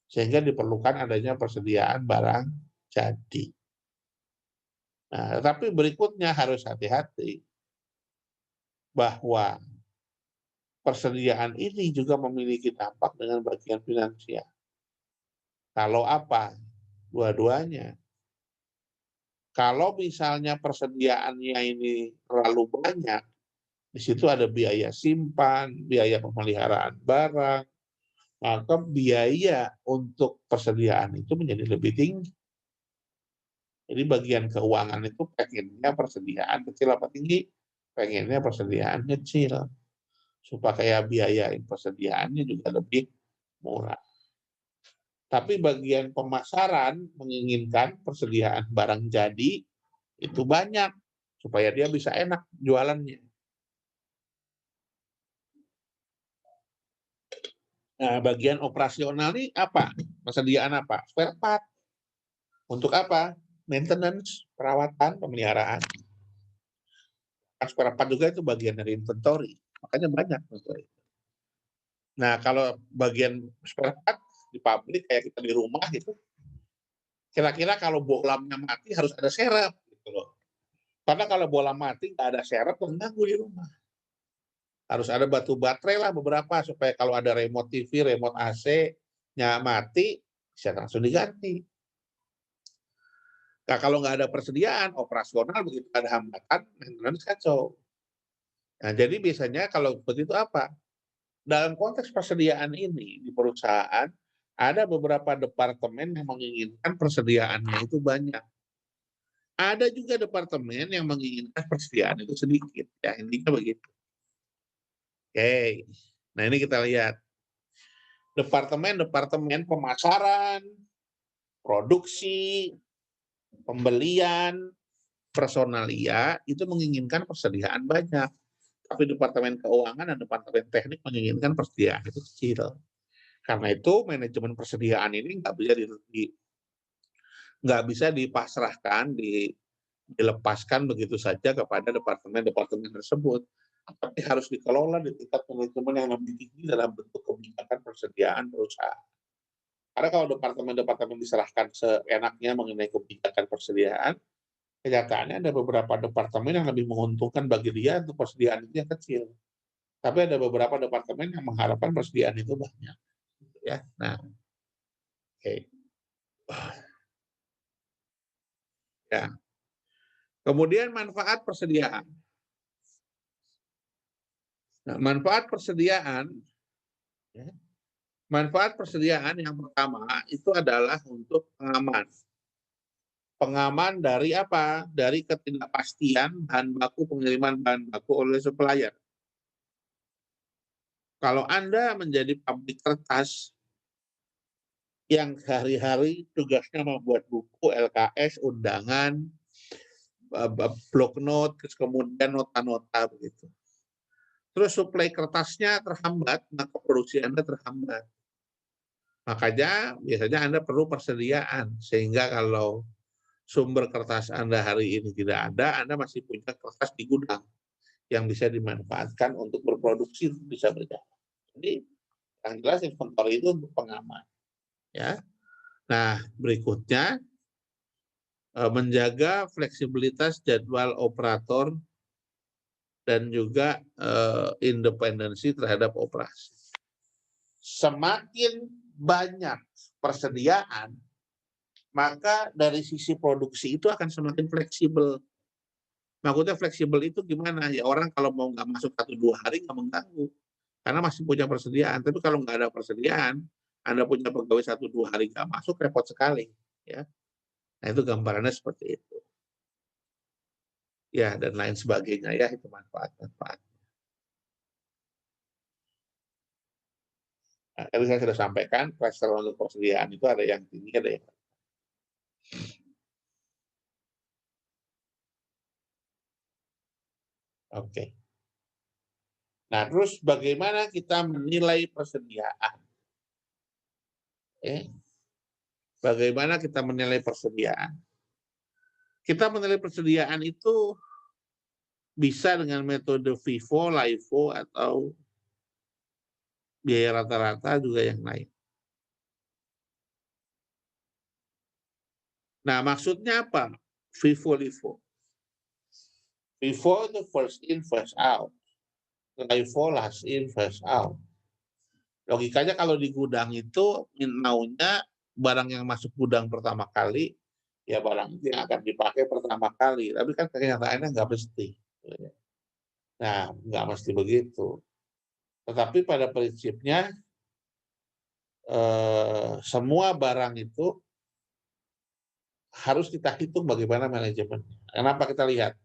Sehingga diperlukan adanya persediaan barang jadi. Nah, tapi berikutnya harus hati-hati bahwa persediaan ini juga memiliki dampak dengan bagian finansial. Kalau apa? Dua-duanya. Kalau misalnya persediaannya ini terlalu banyak, di situ ada biaya simpan, biaya pemeliharaan barang, maka biaya untuk persediaan itu menjadi lebih tinggi. Jadi bagian keuangan itu pengennya persediaan kecil apa tinggi? Pengennya persediaan kecil. Supaya biaya persediaannya juga lebih murah. Tapi bagian pemasaran menginginkan persediaan barang jadi Itu banyak, supaya dia bisa enak jualannya. Nah, bagian operasional ini apa? Persediaan apa? Spare part. Untuk apa? Maintenance, perawatan, pemeliharaan. Spare part juga itu bagian dari inventory. Makanya banyak. Nah, kalau bagian spare part di pabrik kayak kita di rumah gitu, kira-kira kalau bolamnya mati harus ada serep gitu loh. Karena kalau bola mati nggak ada serep, mengganggu di rumah. Harus ada batu baterai lah beberapa supaya kalau ada remote TV, remote AC-nya mati, bisa langsung diganti. Nah, kalau nggak ada persediaan operasional, begitu ada hambatan, maintenance kacau. Nah, jadi biasanya kalau seperti itu apa? Dalam konteks persediaan ini di perusahaan, ada beberapa departemen yang menginginkan persediaannya itu banyak. Ada juga departemen yang menginginkan persediaan itu sedikit. Ya, intinya begitu. Oke, nah ini kita lihat. Departemen-departemen pemasaran, produksi, pembelian, personalia itu menginginkan persediaan banyak. Tapi departemen keuangan dan departemen teknik menginginkan persediaan itu kecil. Karena itu manajemen persediaan ini nggak bisa dipasrahkan, dilepaskan begitu saja kepada departemen-departemen tersebut. Tapi harus dikelola di tingkat manajemen yang lebih tinggi dalam bentuk kebijakan persediaan perusahaan. Karena kalau departemen-departemen diserahkan seenaknya mengenai kebijakan persediaan, kenyataannya ada beberapa departemen yang lebih menguntungkan bagi dia untuk persediaan itu yang kecil. Tapi ada beberapa departemen yang mengharapkan persediaan itu banyak. Ya, nah, oke. Ya. Kemudian manfaat persediaan. Nah, ya, manfaat persediaan yang pertama itu adalah untuk pengaman. Pengaman dari apa? Dari ketidakpastian bahan baku, pengiriman bahan baku oleh supplier. Kalau Anda menjadi pabrik kertas yang sehari-hari tugasnya membuat buku, LKS, undangan, block note, kemudian nota-nota begitu. Terus suplai kertasnya terhambat, maka produksi Anda terhambat. Makanya biasanya Anda perlu persediaan, sehingga kalau sumber kertas Anda hari ini tidak ada, Anda masih punya kertas di gudang yang bisa dimanfaatkan untuk berproduksi, bisa berjalan. Jadi yang jelas inventory itu untuk pengaman. Ya. Nah, berikutnya menjaga fleksibilitas jadwal operator dan juga independensi terhadap operasi. Semakin banyak persediaan, maka dari sisi produksi itu akan semakin fleksibel. Maksudnya fleksibel itu gimana? Ya orang kalau mau nggak masuk 1-2 hari nggak mengganggu, karena masih punya persediaan. Tapi kalau nggak ada persediaan, Anda punya pegawai 1-2 hari nggak masuk, repot sekali. Ya. Nah itu gambarannya seperti itu. Ya, dan lain sebagainya ya, itu manfaat-manfaat. Nah, tadi saya sudah sampaikan, cluster untuk persediaan itu ada yang tinggi, ada yang oke. Nah, terus bagaimana kita menilai persediaan? Bagaimana kita menilai persediaan? Kita menilai persediaan itu bisa dengan metode FIFO, LIFO, atau biaya rata-rata juga yang lain. Nah, maksudnya apa? FIFO, LIFO. FIFO itu first in, first out. LIFO last in, first out. Logikanya kalau di gudang itu maunya barang yang masuk gudang pertama kali, ya barang itu yang akan dipakai pertama kali. Tapi kan kenyataannya nggak mesti. Nah, nggak mesti begitu. Tetapi pada prinsipnya semua barang itu harus kita hitung bagaimana manajemennya. Kenapa kita lihat?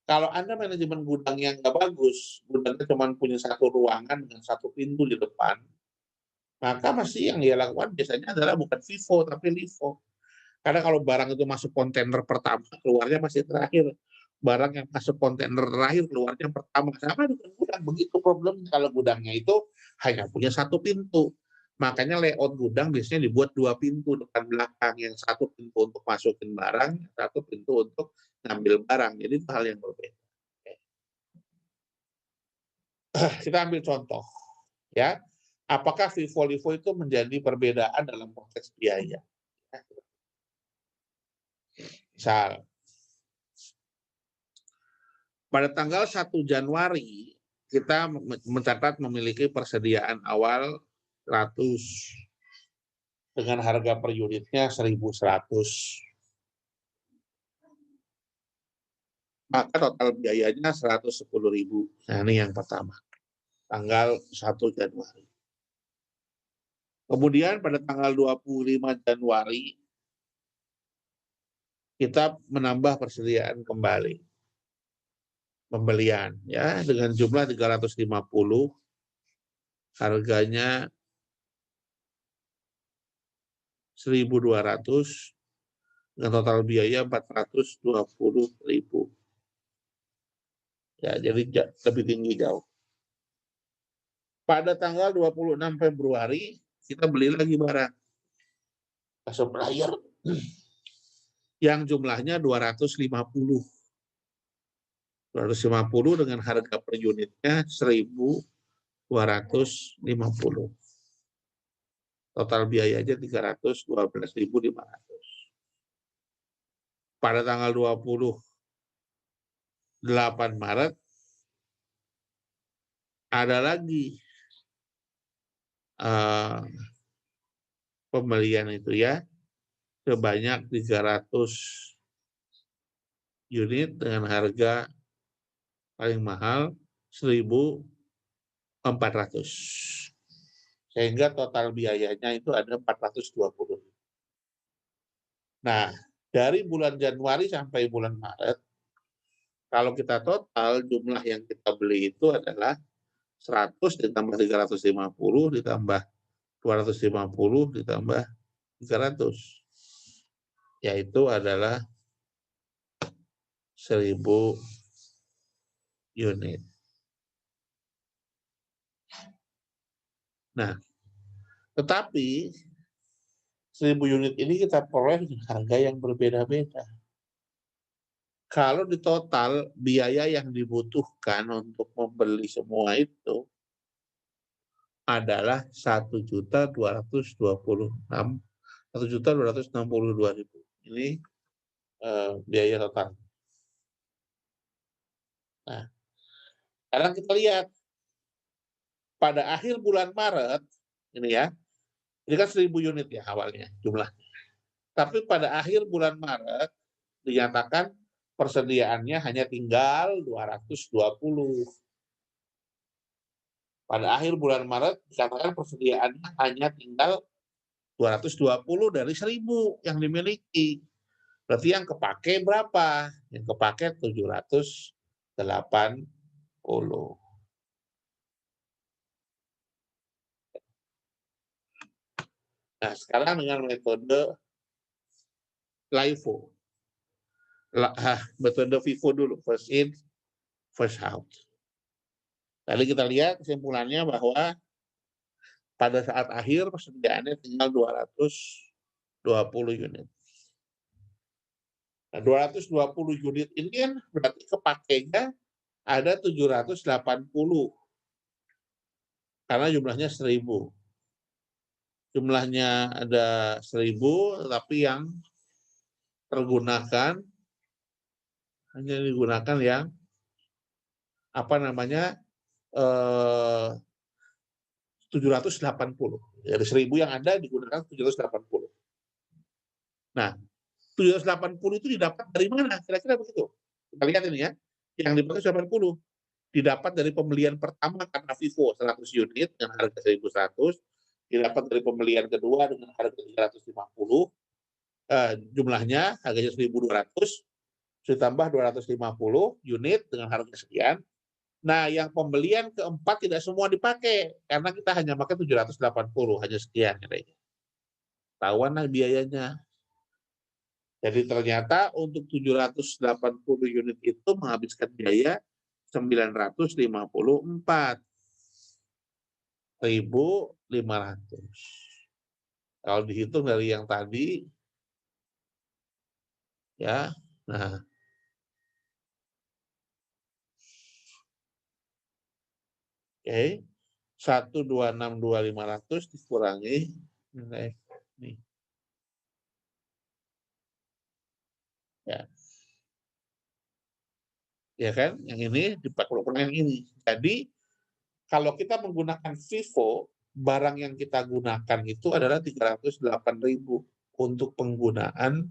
Kalau Anda manajemen gudang yang nggak bagus, gudangnya cuma punya satu ruangan dengan satu pintu di depan, maka pasti yang dia lakukan biasanya adalah bukan FIFO, tapi LIFO. Karena kalau barang itu masuk kontainer pertama, keluarnya masih terakhir. Barang yang masuk kontainer terakhir, keluarnya pertama. Sama dengan gudang. Begitu problem kalau gudangnya itu hanya punya satu pintu. Makanya layout gudang biasanya dibuat dua pintu depan belakang. Yang satu pintu untuk masukin barang, yang satu pintu untuk ngambil barang. Jadi itu hal yang berbeda. Kita ambil contoh. Ya, apakah FIFO-LIFO itu menjadi perbedaan dalam konteks biaya? Misal, pada tanggal 1 Januari, kita mencatat memiliki persediaan awal 100 dengan harga per unitnya 1.100. Maka total biayanya 110.000. Nah, ini yang pertama. Tanggal 1 Januari. Kemudian pada tanggal 25 Januari, kita menambah persediaan kembali. Pembelian ya dengan jumlah 350, harganya 1.200 dengan total biaya 420.000. Ya, jadi lebih tinggi jauh. Pada tanggal 26 Februari kita beli lagi barang supplier yang jumlahnya 250 dengan harga per unitnya 1.250. Total biayanya 312.500. Pada tanggal 28 Maret ada lagi pembelian itu ya sebanyak 300 unit dengan harga paling mahal 1.400. Sehingga total biayanya itu ada 420. Nah, dari bulan Januari sampai bulan Maret, kalau kita total jumlah yang kita beli itu adalah 100 ditambah 350 ditambah 250 ditambah 300. Yaitu adalah 1.000 unit. Nah, tetapi 1.000 unit ini kita peroleh dengan harga yang berbeda-beda. Kalau di total biaya yang dibutuhkan untuk membeli semua itu adalah 1.262.000. Ini biaya total. Nah, sekarang kita lihat pada akhir bulan Maret ini ya, ini kan 1.000 unit ya awalnya jumlah. Tapi pada akhir bulan Maret dinyatakan persediaannya hanya tinggal 220. Pada akhir bulan Maret dikatakan persediaannya hanya tinggal 220 dari 1.000 yang dimiliki. Berarti yang kepake berapa? Yang kepake 780. Nah, sekarang dengan metode LIFO. Metode FIFO dulu, first in, first out. Tadi kita lihat kesimpulannya bahwa pada saat akhir persediaannya tinggal 220 unit. Nah, 220 unit ini kan berarti kepakainya ada 780. Karena jumlahnya 1.000. Jumlahnya ada 1.000, tapi yang tergunakan hanya digunakan yang apa namanya 780. Dari 1.000 yang ada digunakan 780. Nah, 780 itu didapat dari mana? Kira-kira begitu. Kita lihat ini ya. Yang dipakai 780 didapat dari pembelian pertama karena FIFO 100 unit dengan harga 1.100, didapat dari pembelian kedua dengan harga 350, jumlahnya harganya 1.200, ditambah 250 unit dengan harga sekian. Nah, yang pembelian keempat tidak semua dipakai karena kita hanya pakai 780, hanya sekian. Tahuan lah biayanya. Jadi ternyata untuk 780 unit itu menghabiskan biaya 954.500. Kalau dihitung dari yang tadi, ya, nah, oke, 126.500 dikurangi nilai ini, ya kan? Yang ini dipakai yang ini. Jadi kalau kita menggunakan Vivo, barang yang kita gunakan itu adalah 308.000 untuk penggunaan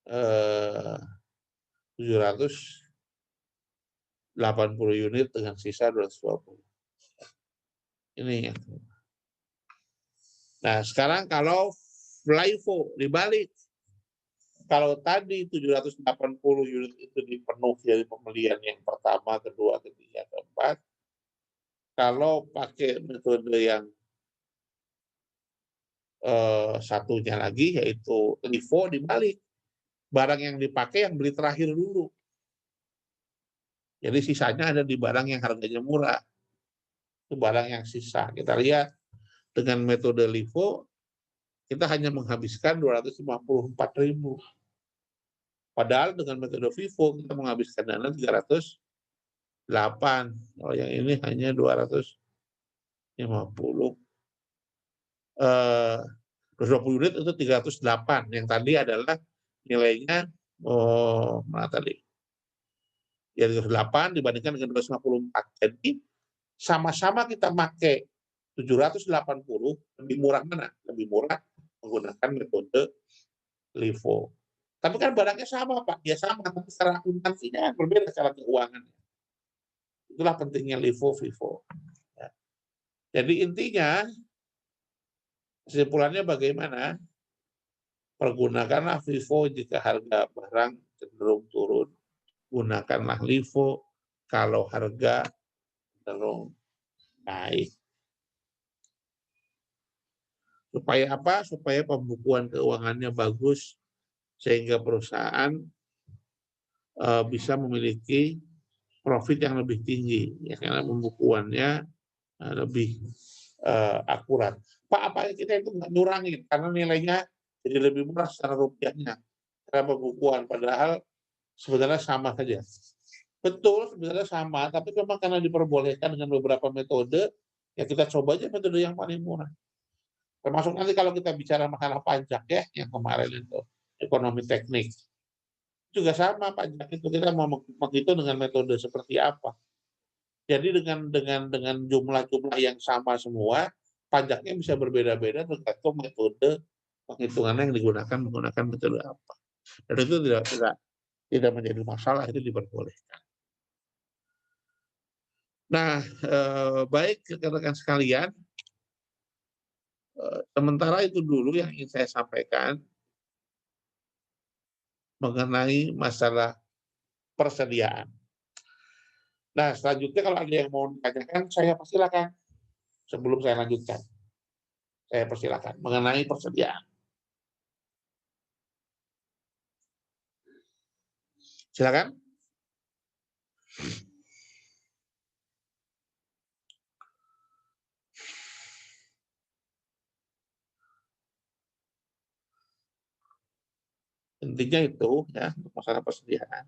780 unit dengan sisa 220. Ini yang. Nah, sekarang kalau Flyvo dibalik, kalau tadi 780 unit itu dipenuhi dari pembelian yang pertama, kedua, ketiga, keempat, kalau pakai metode yang satunya lagi, yaitu LIFO dibalik, barang yang dipakai yang beli terakhir dulu. Jadi sisanya ada di barang yang harganya murah. Itu barang yang sisa. Kita lihat dengan metode LIFO, kita hanya menghabiskan 254.000. Padahal dengan metode Vivo kita menghabiskan dana 308. Kalau yang ini hanya 250. 220 unit itu 308. Yang tadi adalah nilainya mana tadi? Ya 308 dibandingkan dengan 254. Jadi sama-sama kita pakai 780, lebih murah mana? Lebih murah menggunakan metode LIFO. Tapi kan barangnya sama, Pak. Ya sama, tapi secara akuntansinya berbeda secara keuangan. Itulah pentingnya LIFO, Vivo. Ya. Jadi intinya, kesimpulannya bagaimana? Pergunakanlah Vivo jika harga barang cenderung turun. Gunakanlah LIFO kalau harga cenderung naik. Supaya apa? Supaya pembukuan keuangannya bagus, sehingga perusahaan bisa memiliki profit yang lebih tinggi, ya, karena pembukuannya lebih akurat. Pak, apa kita itu nggak ngurangin karena nilainya jadi lebih murah secara rupiahnya, karena pembukuan, padahal sebenarnya sama saja. Betul, sebenarnya sama, tapi memang karena diperbolehkan dengan beberapa metode, ya kita coba aja metode yang paling murah. Termasuk nanti kalau kita bicara masalah pajak ya, yang kemarin itu, ekonomi teknik. Juga sama pajak itu, kita mau menghitung dengan metode seperti apa. Jadi dengan jumlah-jumlah yang sama semua, pajaknya bisa berbeda-beda tergantung metode penghitungannya yang digunakan menggunakan metode apa. Dan itu tidak menjadi masalah, itu diperbolehkan. Nah, baik rekan-rekan sekalian, sementara itu dulu yang ingin saya sampaikan mengenai masalah persediaan. Nah, selanjutnya kalau ada yang mau ditanyakan, saya persilakan. Sebelum saya lanjutkan, saya persilakan mengenai persediaan. Silakan. Intinya itu ya, untuk masalah persediaan.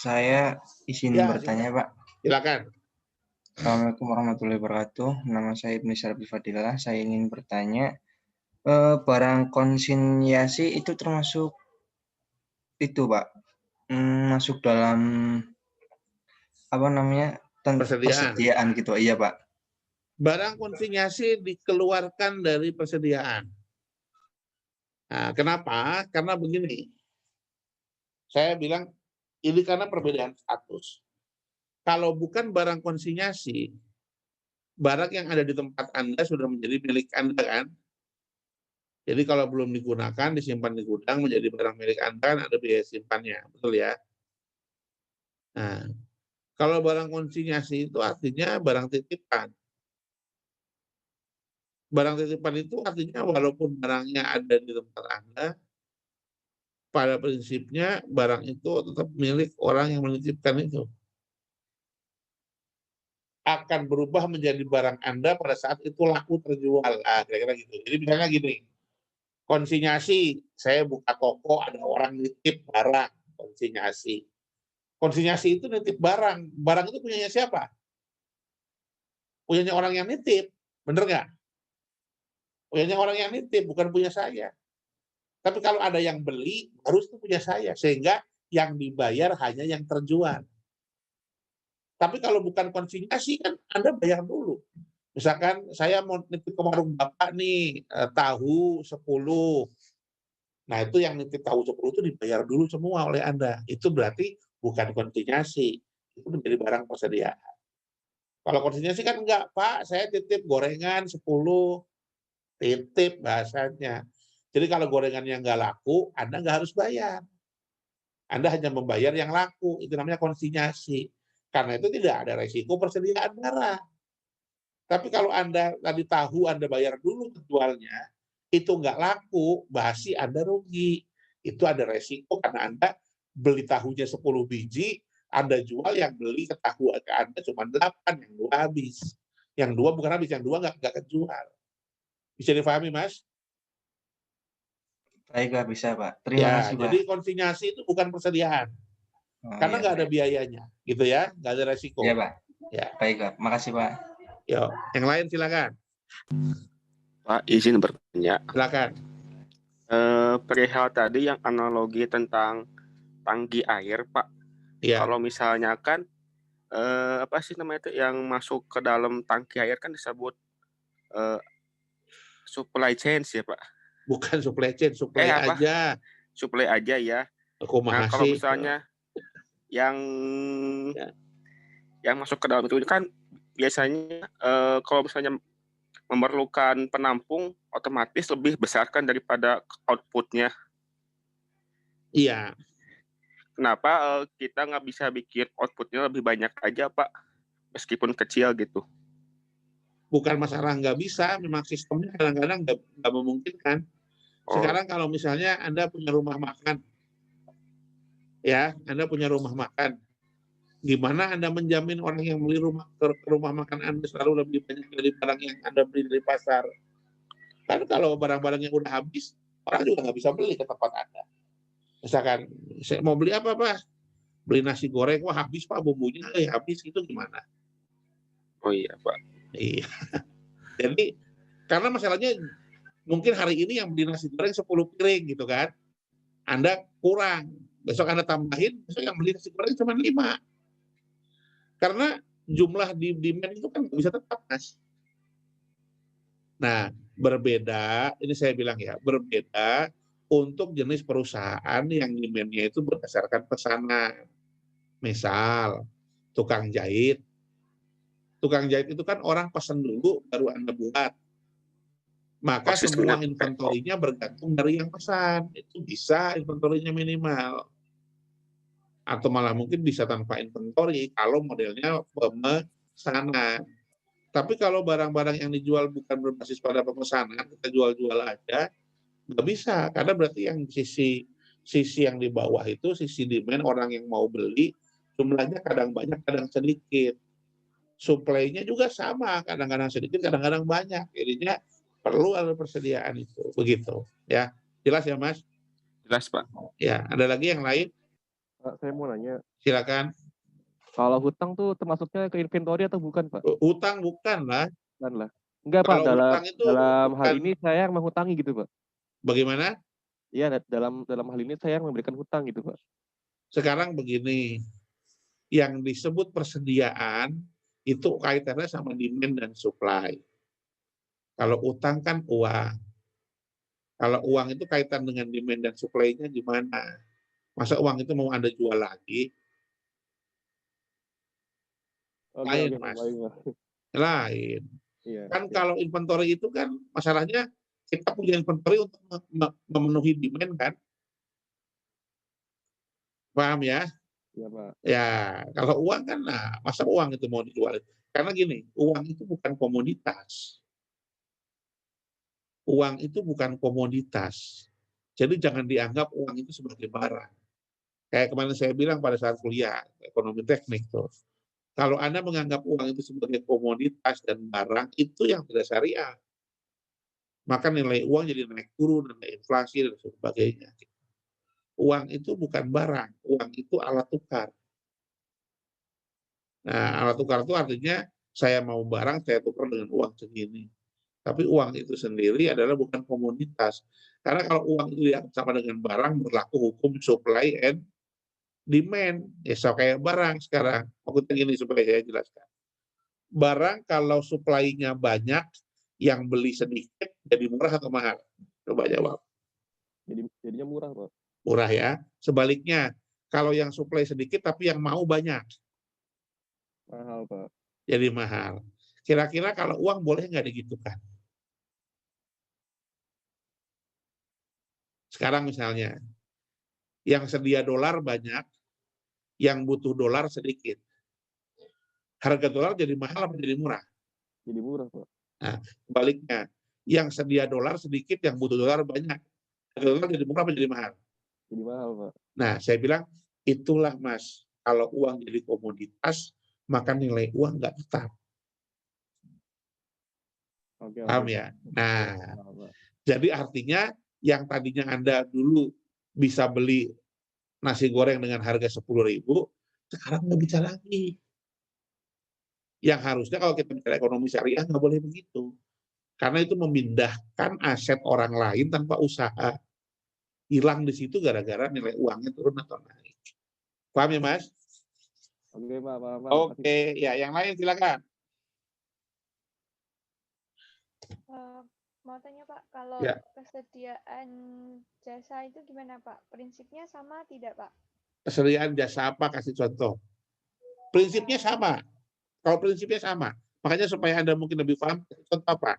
Saya izin bertanya, Pak. Silakan. Assalamualaikum warahmatullahi wabarakatuh. Nama saya Ibnu Syarfi Fadilah. Saya ingin bertanya, Barang konsinyasi itu termasuk itu, Pak. Masuk dalam apa namanya? Persediaan. Persediaan gitu. Iya, Pak. Barang konsinyasi dikeluarkan dari persediaan. Nah, kenapa? Karena begini. Saya bilang ini karena perbedaan status. Kalau bukan barang konsinyasi, barang yang ada di tempat Anda sudah menjadi milik Anda kan? Jadi kalau belum digunakan, disimpan di gudang menjadi barang milik Anda kan ada biaya simpannya, betul ya? Nah, kalau barang konsinyasi itu artinya barang titipan. Barang titipan itu artinya walaupun barangnya ada di tempat Anda, pada prinsipnya barang itu tetap milik orang yang menitipkan itu. Akan berubah menjadi barang Anda pada saat itu laku terjual. Nah, kira-kira gitu. Jadi misalnya gini, konsinyasi, saya buka toko, ada orang nitip barang, konsinyasi. Konsinyasi itu nitip barang. Barang itu punyanya siapa? Punyanya orang yang nitip. Bener nggak? Punyanya orang yang nitip, bukan punya saya. Tapi kalau ada yang beli, harus itu punya saya. Sehingga yang dibayar hanya yang terjual. Tapi kalau bukan konsinyasi kan Anda bayar dulu. Misalkan saya mau nitip ke warung Bapak nih, tahu 10. Nah itu yang nitip tahu 10 itu dibayar dulu semua oleh Anda. Itu berarti bukan konsinyasi. Itu menjadi barang persediaan. Kalau konsinyasi kan enggak, Pak, saya titip gorengan 10. Titip bahasanya. Jadi kalau gorengannya enggak laku, Anda enggak harus bayar. Anda hanya membayar yang laku. Itu namanya konsinyasi. Karena itu tidak ada resiko persediaan barang. Tapi kalau Anda tadi tahu Anda bayar dulu penjualnya, itu nggak laku, basi Anda rugi. Itu ada resiko karena Anda beli tahunya 10 biji, Anda jual yang beli ke tahu ke Anda cuma 8, yang 2 habis. Yang 2 bukan habis, yang 2 nggak kejual. Bisa difahami, Mas? Baik, Pak, bisa, Pak. Terima Ya, kasih, Pak. jadi konsinyasi itu bukan persediaan. Oh, Karena iya, nggak ada baik. biayanya, gitu ya, nggak ada Iya, resiko. Pak. Ya, Baik, Pak. Makasih, Pak. yuk. Yang lain silakan. Pak, izin bertanya. Silakan. Perihal tadi yang analogi tentang tangki air, Pak. Ya. Kalau misalnya kan apa sih namanya itu yang masuk ke dalam tangki air kan disebut eh, supply chain ya, Pak. Bukan supply chain, supply Apa? aja. Supply aja ya. Aku Nah, kalau makasih. misalnya yang Ya. yang masuk ke dalam itu kan biasanya kalau misalnya memerlukan penampung otomatis lebih besar kan daripada outputnya. Iya. Kenapa kita nggak bisa bikin outputnya lebih banyak aja, Pak, meskipun kecil gitu? Bukan masalah nggak bisa, memang sistemnya kadang-kadang nggak memungkinkan. Sekarang kalau misalnya Anda punya rumah makan, ya, Anda punya rumah makan, gimana Anda menjamin orang yang beli ke rumah makan Anda selalu lebih banyak dari barang yang Anda beli dari pasar? Kan kalau barang-barangnya udah habis, orang juga nggak bisa beli ke tempat Anda. Misalkan, saya mau beli apa, Pak? Beli nasi goreng, wah habis, Pak, bumbunya habis, itu gimana? Oh iya, Pak. Iya. Jadi, karena masalahnya mungkin hari ini yang beli nasi goreng 10 piring gitu kan. Anda kurang. Besok Anda tambahin, besok yang beli nasi goreng cuma 5. Karena jumlah di demand itu kan nggak bisa tetap, Mas. Nah, berbeda, ini saya bilang ya, berbeda untuk jenis perusahaan yang demand-nya itu berdasarkan pesanan. Misal, tukang jahit. Tukang jahit itu kan orang pesan dulu, baru Anda buat. Maka semua inventorinya bergantung dari yang pesan. Itu bisa inventorinya minimal. Atau malah mungkin bisa tanpa inventory kalau modelnya pemesanan. Tapi kalau barang-barang yang dijual bukan berbasis pada pemesanan, kita jual-jual aja, nggak bisa. Karena berarti yang sisi yang di bawah itu, sisi demand orang yang mau beli, jumlahnya kadang banyak, kadang sedikit. Supply-nya juga sama, kadang-kadang sedikit, kadang-kadang banyak. Jadinya perlu ada persediaan itu. Begitu. Ya, jelas ya, Mas? Jelas, Pak. Ya, ada lagi yang lain? Saya mau nanya, silakan. kalau hutang tuh termasuknya ke inventory atau bukan, Pak? Hutang bukan lah. Bukan lah. Enggak Pak, Kalau dalam hutang itu hal bukan ini saya yang menghutangi gitu Pak. bagaimana? Iya, dalam hal ini saya yang memberikan hutang gitu Pak. Sekarang begini, yang disebut persediaan itu kaitannya sama demand dan supply. Kalau utang kan uang. Kalau uang itu kaitan dengan demand dan supply-nya gimana? Masa uang itu mau Anda jual lagi? Oke, Lain, oke, Pak, Mas. baik Pak. Lain. Iya, Kan oke. kalau inventory itu kan masalahnya kita punya inventory untuk memenuhi demand kan? Paham ya? Iya Pak. Ya, kalau uang kan, nah, masa uang itu mau dijual? Karena gini, uang itu bukan komoditas. Uang itu bukan komoditas. Jadi jangan dianggap uang itu sebagai barang. Kayak kemarin saya bilang pada saat kuliah ekonomi teknik tuh. Kalau Anda menganggap uang itu sebagai komoditas dan barang, itu yang tidak syariah. Maka nilai uang jadi naik turun, ada inflasi dan sebagainya. Uang itu bukan barang, uang itu alat tukar. Nah, alat tukar itu artinya saya mau barang, saya tukar dengan uang segini. Tapi uang itu sendiri adalah bukan komoditas. Karena kalau uang itu dianggap sama dengan barang, berlaku hukum supply and demand. Ya, so kayak barang sekarang. Maksudnya gini supaya saya jelaskan. Barang kalau supply-nya banyak, yang beli sedikit, jadi murah atau mahal? Coba jawab. Jadinya murah Pak. Murah ya. Sebaliknya, kalau yang supply sedikit tapi yang mau banyak, Mahal Pak. jadi mahal. Kira-kira kalau uang boleh nggak digitukan? Sekarang misalnya, yang sedia dolar banyak, yang butuh dolar sedikit. Harga dolar jadi mahal atau jadi murah? Jadi murah Pak. Nah, sebaliknya, yang sedia dolar sedikit, yang butuh dolar banyak. Harga dolar jadi murah atau jadi mahal? Jadi mahal Pak. Nah, saya bilang, itulah Mas, kalau uang jadi komoditas, maka nilai uang nggak tetap. Oke, Paham Pak. ya? Nah, Paham, Pak. jadi artinya yang tadinya Anda dulu bisa beli nasi goreng dengan harga 10.000, sekarang nggak bisa lagi. Yang harusnya kalau kita bicara ekonomi syariah nggak boleh begitu. Karena itu memindahkan aset orang lain tanpa usaha. Hilang di situ gara-gara nilai uangnya turun atau naik. Paham ya, Mas? Oke, Pak, paham, Pak. Oke, ya yang lain silakan. Mau tanya Pak, kalau Ya. persediaan jasa itu gimana Pak? Prinsipnya sama tidak Pak? Persediaan jasa apa, kasih contoh. Prinsipnya sama. Kalau prinsipnya sama. Makanya supaya Anda mungkin lebih paham, contoh apa?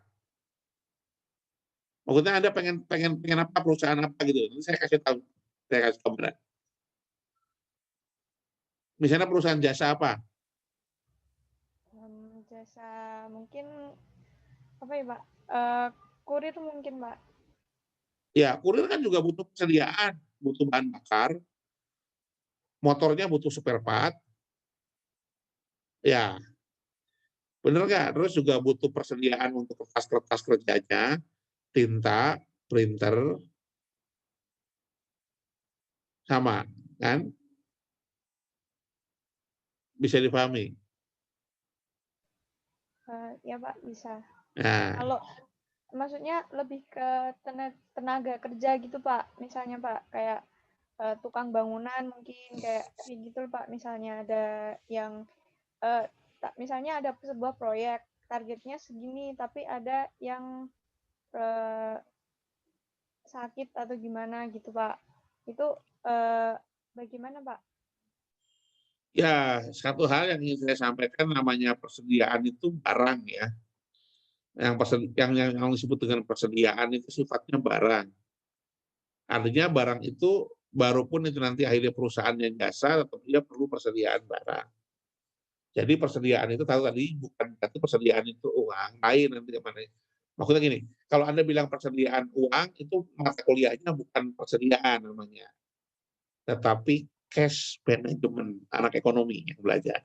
Maksudnya Anda pengen apa, perusahaan apa gitu. Nanti saya kasih tahu. Saya kasih tahu. Misalnya perusahaan jasa apa? Jasa mungkin apa ya Pak? Kurir mungkin Pak. Ya, kurir kan juga butuh persediaan, butuh bahan bakar, motornya butuh spare part. Ya, benar nggak? Terus juga butuh persediaan untuk kertas-kertas kerjanya, tinta, printer, sama, kan? Bisa dipahami? Ya Pak, bisa. Nah, Kalau maksudnya lebih ke tenaga kerja gitu Pak. Misalnya Pak, kayak tukang bangunan mungkin kayak gitu Pak. Misalnya ada yang misalnya ada sebuah proyek targetnya segini, tapi ada yang sakit atau gimana gitu Pak. Itu bagaimana Pak? ya satu hal yang ingin saya sampaikan, namanya persediaan itu barang ya. Yang disebut dengan persediaan itu sifatnya barang. Artinya barang itu, baru pun itu nanti akhirnya perusahaan yang jasa, tetap dia perlu persediaan barang. Jadi persediaan itu tahu tadi bukan berarti persediaan itu uang lain nanti kemana. Maksudnya gini, kalau Anda bilang persediaan uang itu mata kuliahnya bukan persediaan namanya, tetapi cash management, anak ekonomi yang belajar.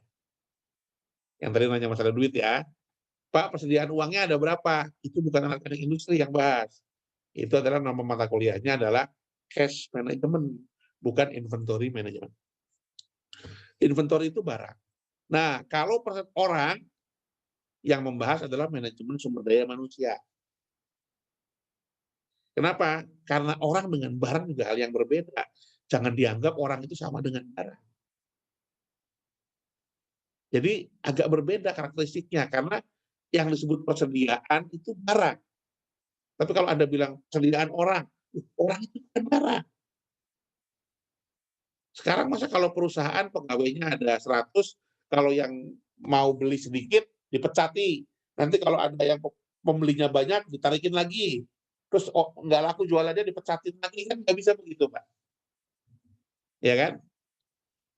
Yang tadi nanya masalah duit ya, Pak persediaan uangnya ada berapa? Itu bukan anak teknik industri yang bahas. Itu adalah nama mata kuliahnya adalah cash management, bukan inventory management. Inventory itu barang. Nah, kalau orang, yang membahas adalah manajemen sumber daya manusia. Kenapa? Karena orang dengan barang juga hal yang berbeda. Jangan dianggap orang itu sama dengan barang. Jadi agak berbeda karakteristiknya, karena yang disebut persediaan itu barang. Tapi kalau Anda bilang persediaan orang itu bukan barang. Sekarang masa kalau perusahaan pegawainya ada 100, kalau yang mau beli sedikit dipecati. Nanti kalau ada yang pembelinya banyak ditarikin lagi. Terus nggak laku jualannya dipecatin lagi, kan nggak bisa begitu, Pak. Ya kan?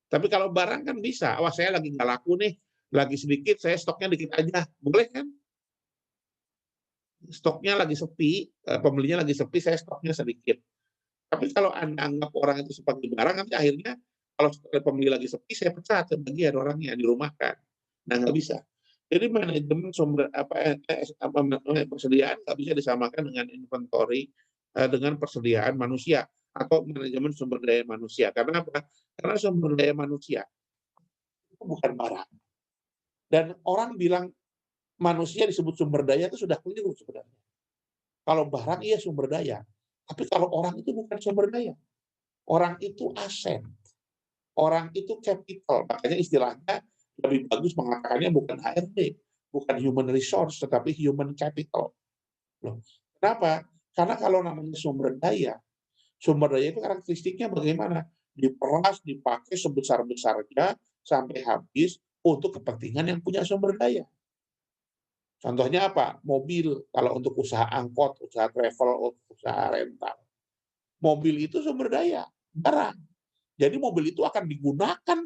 Tapi kalau barang kan bisa. Wah, saya lagi nggak laku nih, lagi sedikit, saya stoknya dikit aja. Boleh kan? Stoknya lagi sepi, pembelinya lagi sepi, saya stoknya sedikit. Tapi kalau Anda anggap orang itu sebagai barang, nanti akhirnya kalau pembeli lagi sepi, saya pecat sebagian orangnya, dirumahkan. Nah, nggak bisa. Jadi manajemen persediaan nggak bisa disamakan dengan inventory, dengan persediaan manusia atau manajemen sumber daya manusia. Karena apa? Karena sumber daya manusia itu bukan barang. Dan orang bilang manusia disebut sumber daya itu sudah keliru sebenarnya. Kalau barang iya sumber daya, tapi kalau orang itu bukan sumber daya. Orang itu aset. Orang itu capital. Makanya istilahnya lebih bagus mengatakannya bukan HRD, bukan human resource, tetapi human capital. Loh, kenapa? Karena kalau namanya sumber daya itu karakteristiknya bagaimana? Diperas, dipakai sebesar-besarnya sampai habis untuk kepentingan yang punya sumber daya. Contohnya apa? Mobil, kalau untuk usaha angkot, usaha travel, usaha rental. Mobil itu sumber daya, barang. Jadi mobil itu akan digunakan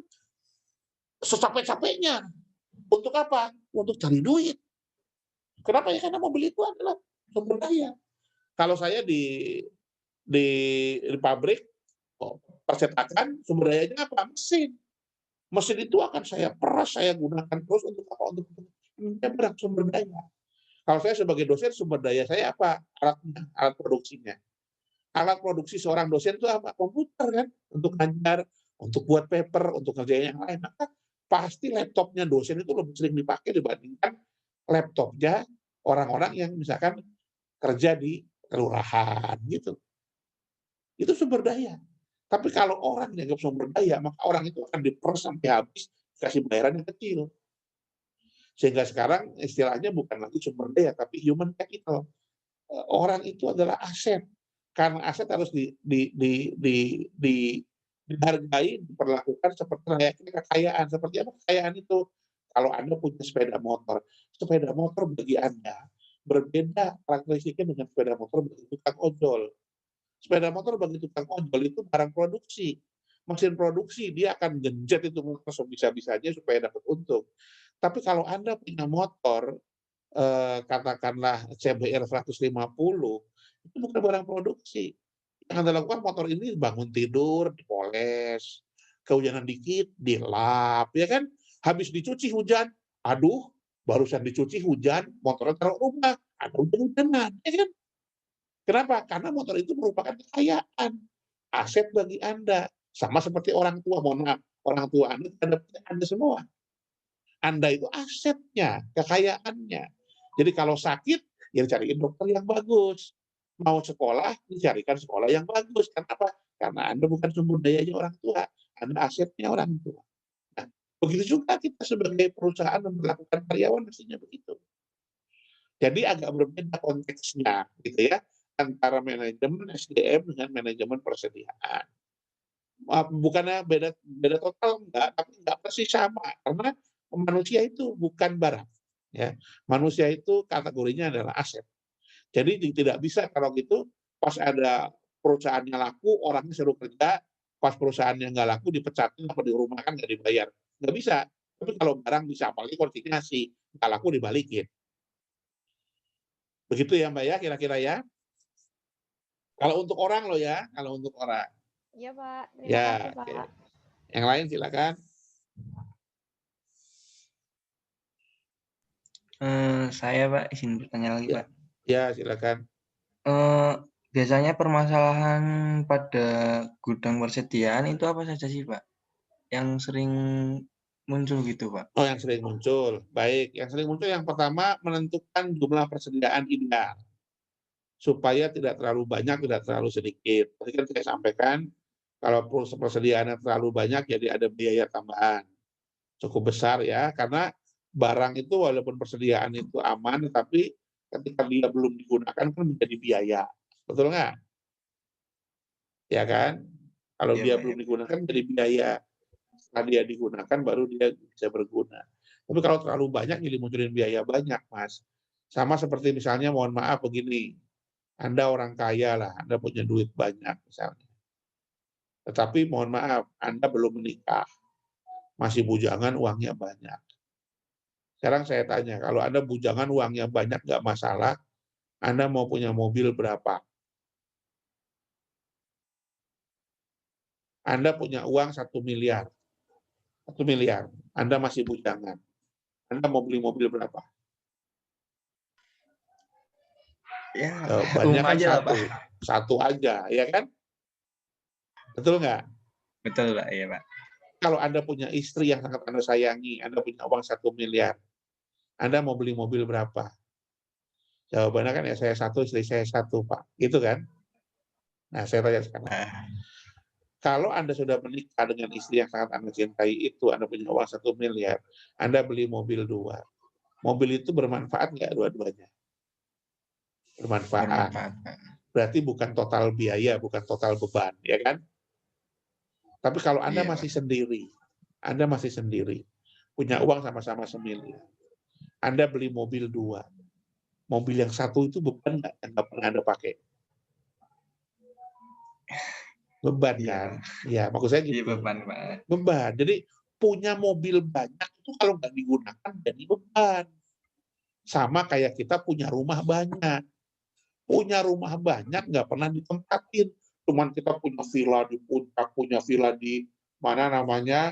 secapek-capeknya. Untuk apa? Untuk cari duit. Kenapa ya? Karena mobil itu adalah sumber daya. Kalau saya di pabrik percetakan, sumber dayanya apa? Mesin. Mesin itu akan saya peras, saya gunakan terus untuk apa? Untuk barang sumber daya. Kalau saya sebagai dosen, sumber daya saya apa? Alatnya, alat produksinya. Alat produksi seorang dosen itu apa? Komputer kan? Untuk ngajar, untuk buat paper, untuk kerjaan yang lain. Maka pasti laptopnya dosen itu lebih sering dipakai dibandingkan laptopnya orang-orang yang misalkan kerja di kelurahan gitu. Itu sumber daya. Tapi kalau orang dianggap sumber daya, maka orang itu akan diperas sampai habis, kasih bayaran yang kecil. Sehingga sekarang istilahnya bukan lagi sumber daya, tapi human capital. Orang itu adalah aset. Karena aset harus dihargai, diperlakukan seperti layaknya kekayaan. Seperti apa kekayaan itu? Kalau Anda punya sepeda motor bagi Anda berbeda karakteristiknya dengan sepeda motor bagi tukang ojol. Sepeda motor bagi tukang ojol itu barang produksi. Mesin produksi, dia akan genjet itu motor sebisa-bisanya supaya dapat untung. Tapi kalau Anda punya motor, katakanlah CBR 150, itu bukan barang produksi. Yang Anda lakukan motor ini bangun tidur, dipoles, kehujanan dikit, dilap, ya kan? Habis dicuci hujan, aduh, barusan dicuci hujan, motornya taruh rumah, ada hujan-hujanan, ya kan? Kenapa? Karena motor itu merupakan kekayaan, aset bagi Anda. Sama seperti orang tua, mohon maaf, orang tua Anda semua. Anda itu asetnya, kekayaannya. Jadi kalau sakit, ya cariin dokter yang bagus. Mau sekolah, dicarikan sekolah yang bagus. Kenapa? Karena Anda bukan sumber dayanya orang tua, Anda asetnya orang tua. Nah, begitu juga kita sebagai perusahaan memperlakukan karyawan mestinya begitu. Jadi agak berbeda konteksnya, gitu ya, antara manajemen SDM dengan manajemen persediaan. Bukannya beda total, enggak, tapi enggak persis sama, karena manusia itu bukan barang. Ya, manusia itu kategorinya adalah aset. Jadi tidak bisa kalau gitu pas ada perusahaannya laku, orangnya suruh kerja, pas perusahaannya nggak laku dipecatin atau dirumahkan nggak dibayar. Nggak bisa. Tapi kalau barang bisa, apalagi konsignasi, nggak laku dibalikin. Begitu ya Mbak ya, kira-kira ya. Kalau untuk orang loh ya, kalau untuk orang. Iya Pak, terima Ya, kasih Pak. oke. Yang lain silakan. Saya Pak, izin bertanya lagi Ya. Pak. Ya, silakan. Biasanya permasalahan pada gudang persediaan itu apa saja sih Pak? Yang sering muncul gitu, Pak. Oh, yang sering muncul. Baik, yang sering muncul yang pertama menentukan jumlah persediaan ideal. Supaya tidak terlalu banyak, tidak terlalu sedikit. Tadi kan saya sampaikan, kalau persediaannya terlalu banyak, jadi ada biaya tambahan. Cukup besar ya, karena barang itu walaupun persediaan itu aman, tapi ketika dia belum digunakan kan menjadi biaya. Betul nggak? Ya kan? Kalau Iya, dia Pak, belum ya. digunakan jadi biaya. Setelah dia digunakan baru dia bisa berguna. Tapi kalau terlalu banyak jadi munculin biaya banyak, Mas. Sama seperti misalnya, mohon maaf begini, Anda orang kaya lah, Anda punya duit banyak misalnya. Tetapi mohon maaf, Anda belum menikah, masih bujangan, uangnya banyak. Sekarang saya tanya, kalau Anda bujangan uangnya banyak nggak masalah, Anda mau punya mobil berapa? Anda punya uang 1 miliar. 1 miliar, Anda masih bujangan. Anda mau beli mobil berapa? Ya, Jawabannya umum kan aja lah, Pak. satu aja, ya kan? Betul nggak? Betul, Pak. Iya, Pak. Kalau Anda punya istri yang sangat Anda sayangi, Anda punya uang 1 miliar, Anda mau beli mobil berapa? Jawabannya kan ya saya satu, istri saya satu, Pak. Gitu kan? Nah, saya tanya sekarang. Nah, Kalau Anda sudah menikah dengan istri yang sangat Anda cintai itu, Anda punya uang 1 miliar, Anda beli mobil 2. Mobil itu bermanfaat nggak dua-duanya? Bermanfaat. bermanfaat, Pak. Berarti bukan total biaya, bukan total beban, ya kan? Tapi kalau Anda Iya, masih Pak. sendiri, Anda masih sendiri, punya uang sama-sama semiliar, Anda beli mobil 2, mobil yang satu itu beban nggak yang nggak pernah Anda pakai? Beban Iya, kan? Pak. Ya, maksud saya Iya, gitu. beban, Pak. Beban. Jadi punya mobil banyak itu kalau nggak digunakan jadi beban. Sama kayak kita punya rumah banyak. Punya rumah banyak nggak pernah ditempatin. Cuman kita punya villa di Puncak, punya villa di mana namanya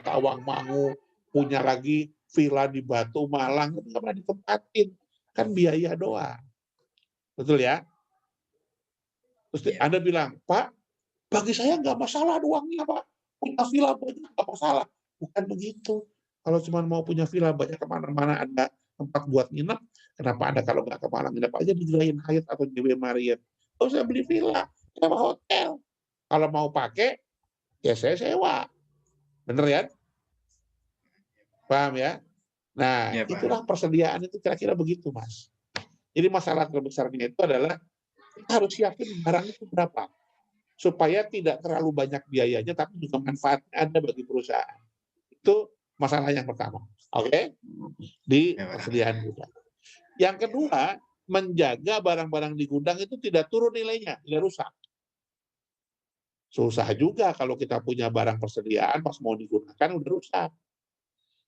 Tawangmangu, punya lagi villa di Batu Malang, itu nggak pernah ditempatin. Kan biaya doang. Betul ya? Terus Iya, Anda bilang, Pak, bagi saya nggak masalah uangnya, Pak. Punya villa banyak nggak masalah. Bukan begitu. Kalau cuma mau punya villa banyak kemana-mana ada tempat buat nginep, kenapa Anda kalau nggak kemana nginep aja di Grand Hyatt atau JW Marriott? Nggak usah beli villa, sewa hotel. Kalau mau pakai, ya saya sewa. Bener ya? Paham ya? Nah, Iya, Pak. itulah persediaan itu kira-kira begitu, Mas. Jadi masalah terbesarnya itu adalah kita harus yakin barang itu berapa. Supaya tidak terlalu banyak biayanya, tapi juga manfaatnya ada bagi perusahaan. Itu masalah yang pertama. Oke? Di Iya, Pak. persediaan gudang. Yang kedua, menjaga barang-barang di gudang itu tidak turun nilainya, tidak rusak. Susah juga kalau kita punya barang persediaan pas mau digunakan udah rusak.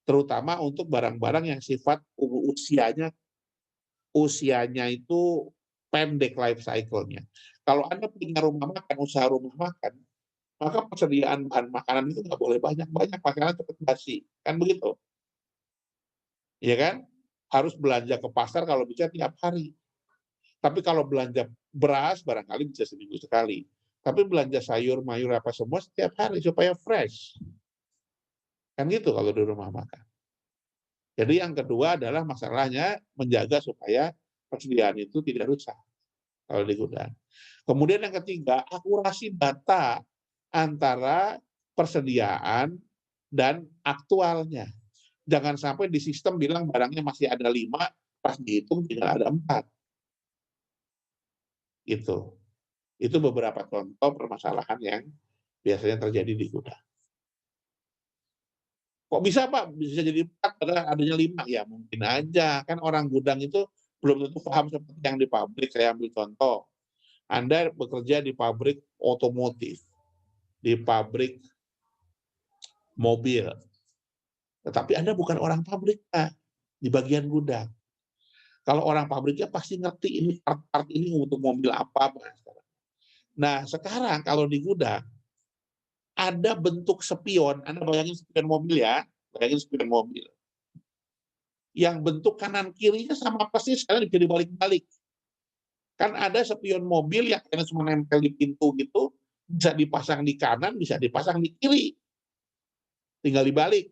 Terutama untuk barang-barang yang sifat usianya itu pendek life cycle-nya. Kalau Anda punya rumah makan, usaha rumah makan, maka persediaan bahan makanan itu nggak boleh banyak-banyak, makanan cepat basi. Kan begitu? Iya kan? Harus belanja ke pasar kalau bisa tiap hari. Tapi kalau belanja beras, barangkali bisa seminggu sekali. Tapi belanja sayur, mayur, apa semua setiap hari supaya fresh. Kan gitu kalau di rumah makan. Jadi yang kedua adalah masalahnya menjaga supaya persediaan itu tidak rusak kalau di gudang. Kemudian yang ketiga, akurasi data antara persediaan dan aktualnya. Jangan sampai di sistem bilang barangnya masih ada 5, pas dihitung tinggal ada 4. Itu beberapa contoh permasalahan yang biasanya terjadi di gudang. Kok bisa Pak? Bisa jadi 4 padahal adanya 5? Ya mungkin aja. Kan orang gudang itu belum tentu paham seperti yang di pabrik. Saya ambil contoh. Anda bekerja di pabrik otomotif, di pabrik mobil. Tetapi Anda bukan orang pabriknya, di bagian gudang. Kalau orang pabriknya pasti ngerti ini part-part ini untuk mobil apa. Nah, sekarang kalau di gudang, ada bentuk spion, Anda bayangin spion mobil ya, bayangin spion mobil. Yang bentuk kanan kirinya sama persis, karena bisa dibalik-balik. Kan ada spion mobil yang cuma nempel di pintu gitu, bisa dipasang di kanan, bisa dipasang di kiri. tinggal dibalik.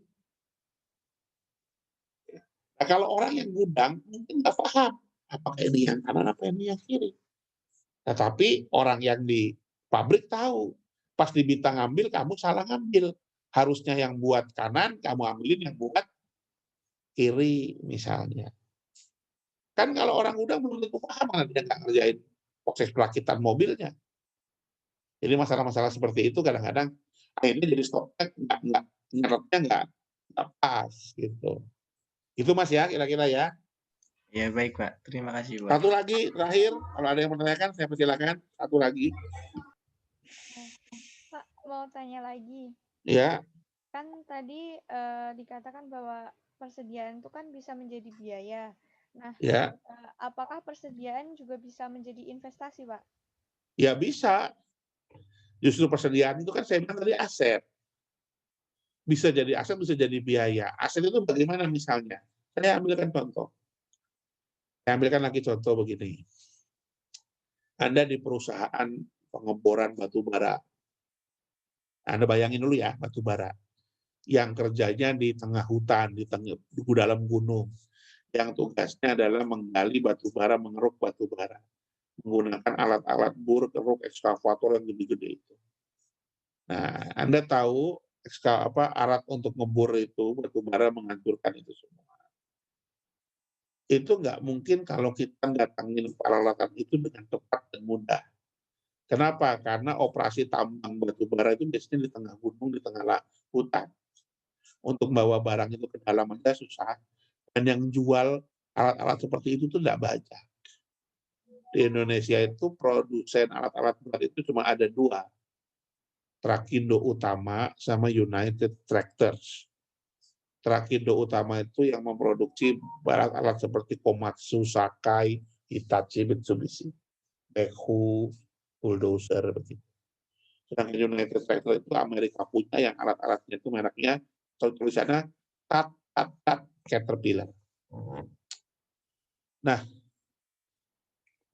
Nah, kalau orang yang gudang mungkin nggak paham apakah ini yang kanan apa ini yang kiri. Nah, tapi orang yang di pabrik tahu, pas diminta ngambil kamu salah ngambil. Harusnya yang buat kanan kamu ambilin yang buat kiri misalnya. Kan kalau orang gudang belum tentu paham karena dia nggak ngerjain proses perakitan mobilnya. Jadi masalah-masalah seperti itu kadang-kadang akhirnya jadi stoknya nyeretnya nggak pas gitu. Itu Mas ya kira-kira ya. Ya baik Pak, terima kasih Pak. Satu lagi terakhir, kalau ada yang menanyakan saya persilakan. Satu lagi. Pak, mau tanya lagi. Ya, Kan tadi dikatakan bahwa persediaan itu kan bisa menjadi biaya. Nah, ya, apakah persediaan juga bisa menjadi investasi, Pak? ya bisa. Justru persediaan itu kan saya bilang tadi aset. Bisa jadi aset, bisa jadi biaya. Aset itu bagaimana misalnya? Saya ambilkan contoh. Saya ambilkan lagi contoh begini. Anda di perusahaan pengeboran batu bara. Anda bayangin dulu ya, batu bara. Yang kerjanya di tengah hutan, di dalam gunung. Yang tugasnya adalah menggali batu bara, mengeruk batu bara. Menggunakan alat-alat bur, keruk, ekskavator yang gede-gede itu. Nah, Anda tahu alat untuk ngebor itu, batu bara menghancurkan itu semua. Itu nggak mungkin kalau kita datangin peralatan itu dengan cepat dan mudah. Kenapa? Karena operasi tambang batu bara itu biasanya di tengah gunung, di tengah hutan. Untuk bawa barang itu ke dalam aja susah. Dan yang jual alat-alat seperti itu tuh nggak banyak. Di Indonesia itu produsen alat-alat berat itu cuma ada 2. Trakindo Utama sama United Tractors. Trakindo Utama itu yang memproduksi alat-alat seperti Komatsu, Sakai, Hitachi, Mitsubishi, Backhoe, bulldozer begitu. Sedangkan United Tractors itu Amerika punya yang alat-alatnya itu mereknya tulisannya Caterpillar. Nah,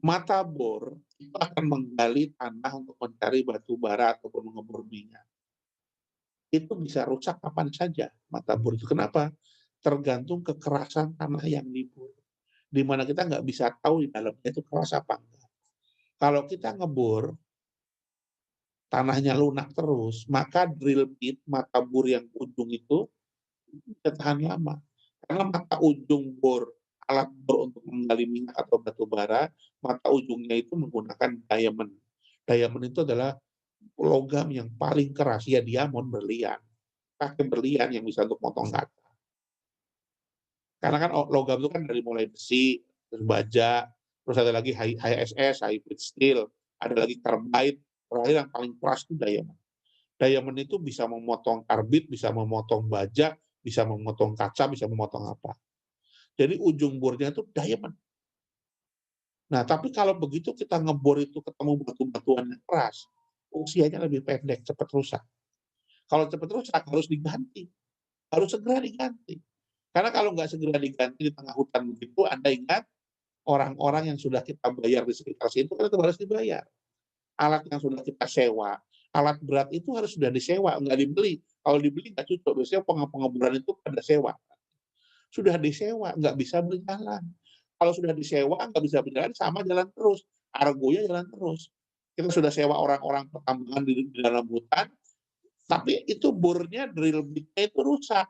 mata bor itu akan menggali tanah untuk mencari batu bara ataupun mengebor minyak. Itu bisa rusak kapan saja mata bor itu. Kenapa? Tergantung kekerasan tanah yang dibor. Di mana kita nggak bisa tahu di dalamnya itu keras apa enggak. Kalau kita ngebor, tanahnya lunak terus, maka drill bit, mata bor yang ujung itu bisa tahan lama. Karena mata ujung bor, alat bor untuk menggali minyak atau batu bara, mata ujungnya itu menggunakan diamond. Diamond itu adalah logam yang paling keras, ya diamond berlian. Pakai berlian yang bisa untuk potong kaca. Karena kan logam itu kan dari mulai besi, terus baja, terus ada lagi HSS, hybrid steel, ada lagi carbide, terakhir yang paling keras itu diamond. Diamond itu bisa memotong karbit, bisa memotong baja, bisa memotong kaca, bisa memotong apa. Jadi ujung bornya itu diamond. Nah, tapi kalau begitu kita ngebor itu ketemu batu-batuan yang keras, usianya lebih pendek, cepat rusak. Kalau cepat rusak harus diganti, harus segera diganti. Karena kalau nggak segera diganti di tengah hutan begitu, Anda ingat orang-orang yang sudah kita bayar di sekitar situ kan itu harus dibayar. Alat yang sudah kita sewa, alat berat itu harus sudah disewa, nggak dibeli. Kalau dibeli nggak cocok, biasanya pengeboran itu pada sewa. Sudah disewa, nggak bisa berjalan. Kalau sudah disewa, nggak bisa berjalan, sama jalan terus. Argonya jalan terus. Kita sudah sewa orang-orang pertambangan di dalam hutan, tapi itu bornya, drill bitnya itu rusak.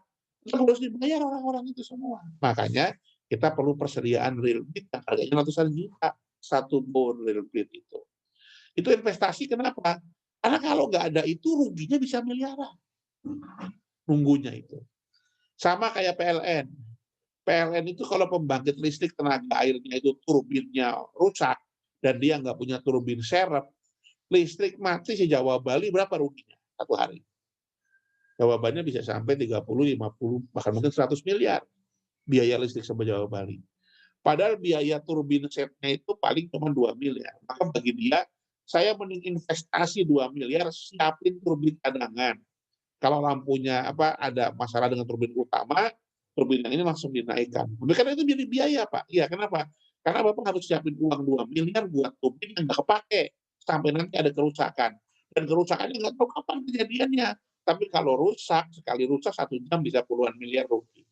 Harus dibayar orang-orang itu semua. Makanya kita perlu persediaan drill bit yang harganya ratusan juta. Satu bor drill bit itu. Itu investasi kenapa? Karena kalau nggak ada itu ruginya bisa miliaran. Nunggunya itu. Sama kayak PLN. PLN itu kalau pembangkit listrik tenaga airnya itu turbinnya rusak dan dia nggak punya turbin serep, listrik mati si Jawa Bali berapa ruginya satu hari? Jawabannya bisa sampai 30, 50, bahkan mungkin 100 miliar biaya listrik sama Jawa Bali. Padahal biaya turbin setnya itu paling cuma 2 miliar. Maka bagi dia, saya mending investasi 2 miliar, siapin turbin cadangan. Kalau lampunya ada masalah dengan turbin utama, turbin yang ini langsung dinaikkan. Karena itu jadi biaya, Pak. Iya, kenapa? Karena Bapak harus siapin uang 2 miliar buat turbin yang nggak kepake sampai nanti ada kerusakan. Dan kerusakannya nggak tahu kapan kejadiannya. tapi kalau rusak, sekali rusak 1 jam bisa puluhan miliar rugi.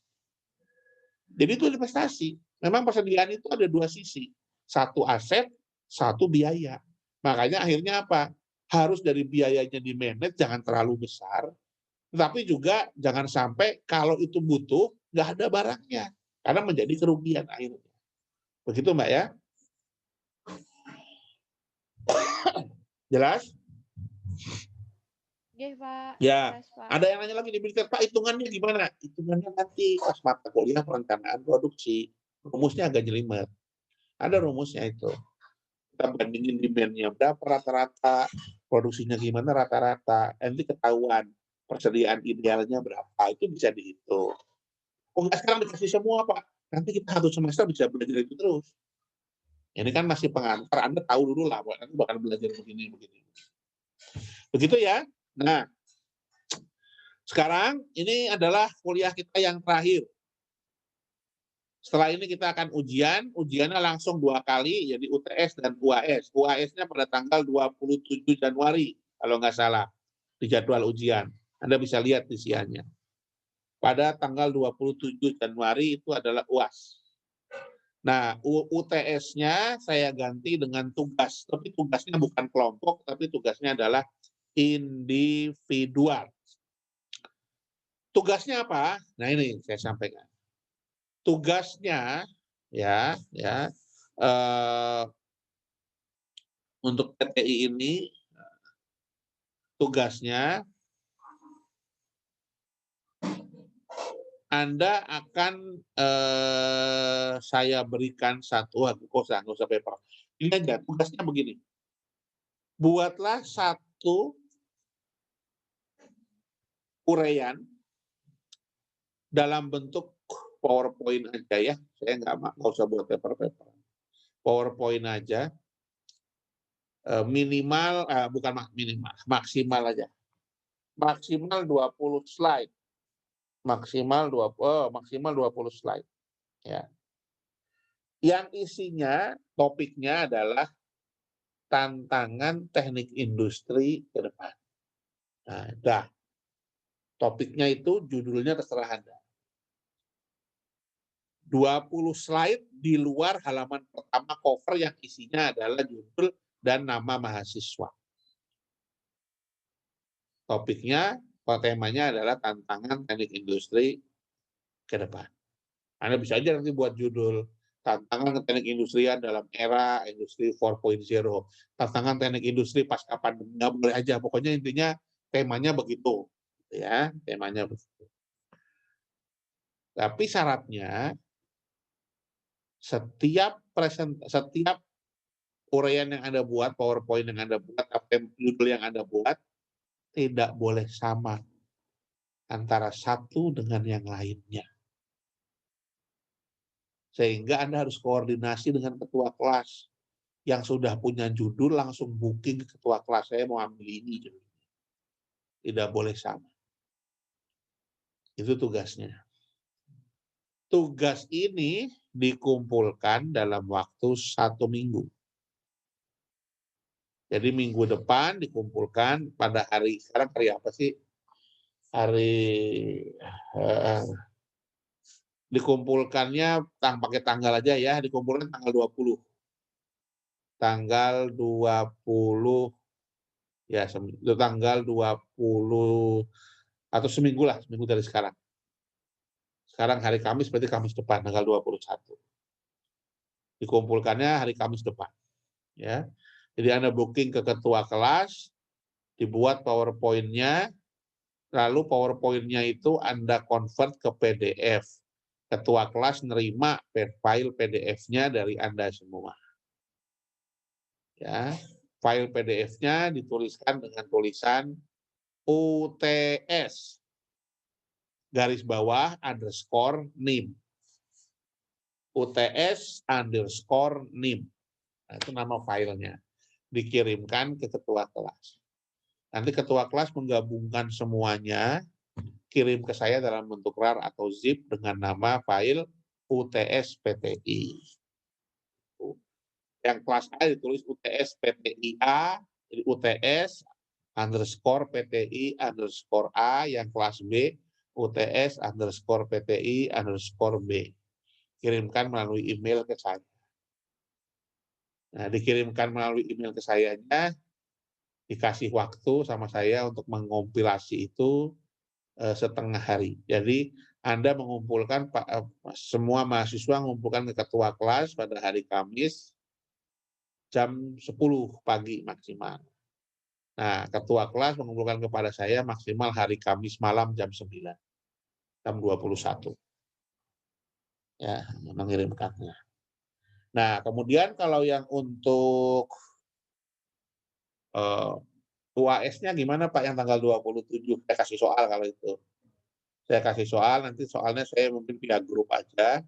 Jadi itu investasi. Memang persediaan itu ada 2 sisi. Satu aset, satu biaya. Makanya akhirnya apa? Harus dari biayanya di-manage, jangan terlalu besar. Tapi juga jangan sampai kalau itu butuh, nggak ada barangnya. Karena menjadi kerugian akhirnya. Begitu Mbak ya? Jelas? Oke, Pak. Ya. Jelas, Pak. Ada yang nanya lagi di Militer, Pak hitungannya gimana? Hitungannya nanti pas mata kuliah perencanaan produksi. Rumusnya agak jelimet. Ada rumusnya itu. Kita bandingin demand-nya berapa rata-rata, produksinya gimana rata-rata, nanti ketahuan persediaan idealnya berapa, itu bisa dihitung. Oh nggak sekarang dikasih semua Pak, nanti kita 1 semester bisa belajar itu terus. Ini kan masih pengantar, Anda tahu dulu lah, nanti bakal belajar begini. Begitu ya. Nah, sekarang ini adalah kuliah kita yang terakhir. Setelah ini kita akan ujian, ujiannya langsung 2 kali, jadi UTS dan UAS. UAS-nya pada tanggal 27 Januari, kalau nggak salah, di jadwal ujian. Anda bisa lihat isiannya. Pada tanggal 27 Januari itu adalah UAS. Nah, UTS-nya saya ganti dengan tugas, tapi tugasnya bukan kelompok, tapi tugasnya adalah individual. Tugasnya apa? Nah ini saya sampaikan. Tugasnya untuk PTI ini tugasnya Anda akan saya berikan satu nggak usah paper. Ini aja tugasnya begini. Buatlah satu uraian dalam bentuk PowerPoint aja ya. Saya nggak usah buat paper. PowerPoint aja. Maksimal aja. Maksimal 20 slide. Maksimal 20 slide. Ya. Yang isinya, topiknya adalah tantangan teknik industri ke depan. Nah, topiknya itu judulnya terserah Anda. 20 slide di luar halaman pertama cover yang isinya adalah judul dan nama mahasiswa. Topiknya, temanya adalah tantangan teknik industri ke depan. Anda bisa aja nanti buat judul tantangan teknik industrian dalam era industri 4.0. Tantangan teknik industri pasca pandemi, nggak boleh aja. Pokoknya intinya temanya begitu. Ya, temanya begitu. Tapi syaratnya setiap uraian yang Anda buat, PowerPoint yang Anda buat, judul yang Anda buat, tidak boleh sama antara satu dengan yang lainnya. Sehingga Anda harus koordinasi dengan ketua kelas. Yang sudah punya judul langsung booking ke ketua kelas, saya mau ambil ini. Tidak boleh sama. Itu tugasnya. Tugas ini dikumpulkan dalam waktu 1 minggu. Jadi minggu depan dikumpulkan pada hari, sekarang hari apa sih? Dikumpulkannya pakai tanggal aja ya, dikumpulkan tanggal 20. Tanggal 20 ya, tanggal 20 atau seminggu dari sekarang. Sekarang hari Kamis, berarti Kamis depan, tanggal 21. Dikumpulkannya hari Kamis depan. Ya. Jadi Anda booking ke ketua kelas, dibuat PowerPoint-nya, lalu PowerPoint-nya itu Anda convert ke PDF. Ketua kelas nerima file PDF-nya dari Anda semua. Ya, file PDF-nya dituliskan dengan tulisan UTS garis bawah _NIM. UTS _NIM. Nah, itu nama filenya. Dikirimkan ke ketua kelas. Nanti ketua kelas menggabungkan semuanya, kirim ke saya dalam bentuk RAR atau zip dengan nama file UTS PTI. Yang kelas A ditulis UTS PTI A, jadi UTS underscore PTI underscore A, yang kelas B UTS underscore PTI underscore B. Kirimkan melalui email ke saya. Nah, dikirimkan melalui email ke sayanya, dikasih waktu sama saya untuk mengompilasi itu setengah hari. Jadi Anda mengumpulkan semua mahasiswa mengumpulkan ke ketua kelas pada hari Kamis jam 10 pagi maksimal. Nah, ketua kelas mengumpulkan kepada saya maksimal hari Kamis malam jam 9, jam 21. Ya, mengirimkannya. Nah, kemudian kalau yang untuk UAS-nya gimana Pak yang tanggal 27? Saya kasih soal kalau itu. Saya kasih soal, nanti soalnya saya mungkin via grup aja.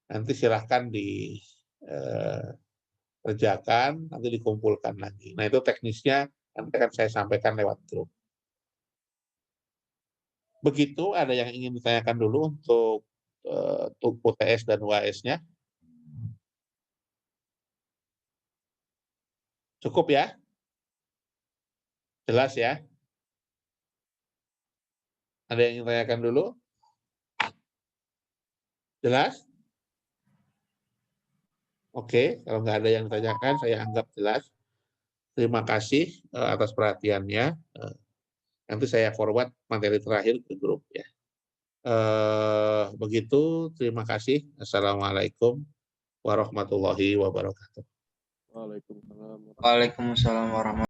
Nanti silahkan dikerjakan, nanti dikumpulkan lagi. Nah, itu teknisnya nanti akan saya sampaikan lewat grup. Begitu, ada yang ingin ditanyakan dulu untuk UTS dan UAS-nya? Cukup ya? Jelas ya? Ada yang ingin ditanyakan dulu? Jelas? Oke, kalau nggak ada yang ditanyakan, saya anggap jelas. Terima kasih atas perhatiannya. Nanti saya forward materi terakhir ke grup ya. Begitu, terima kasih. Assalamualaikum warahmatullahi wabarakatuh. Waalaikumsalam. Waalaikumsalam warahmatullahi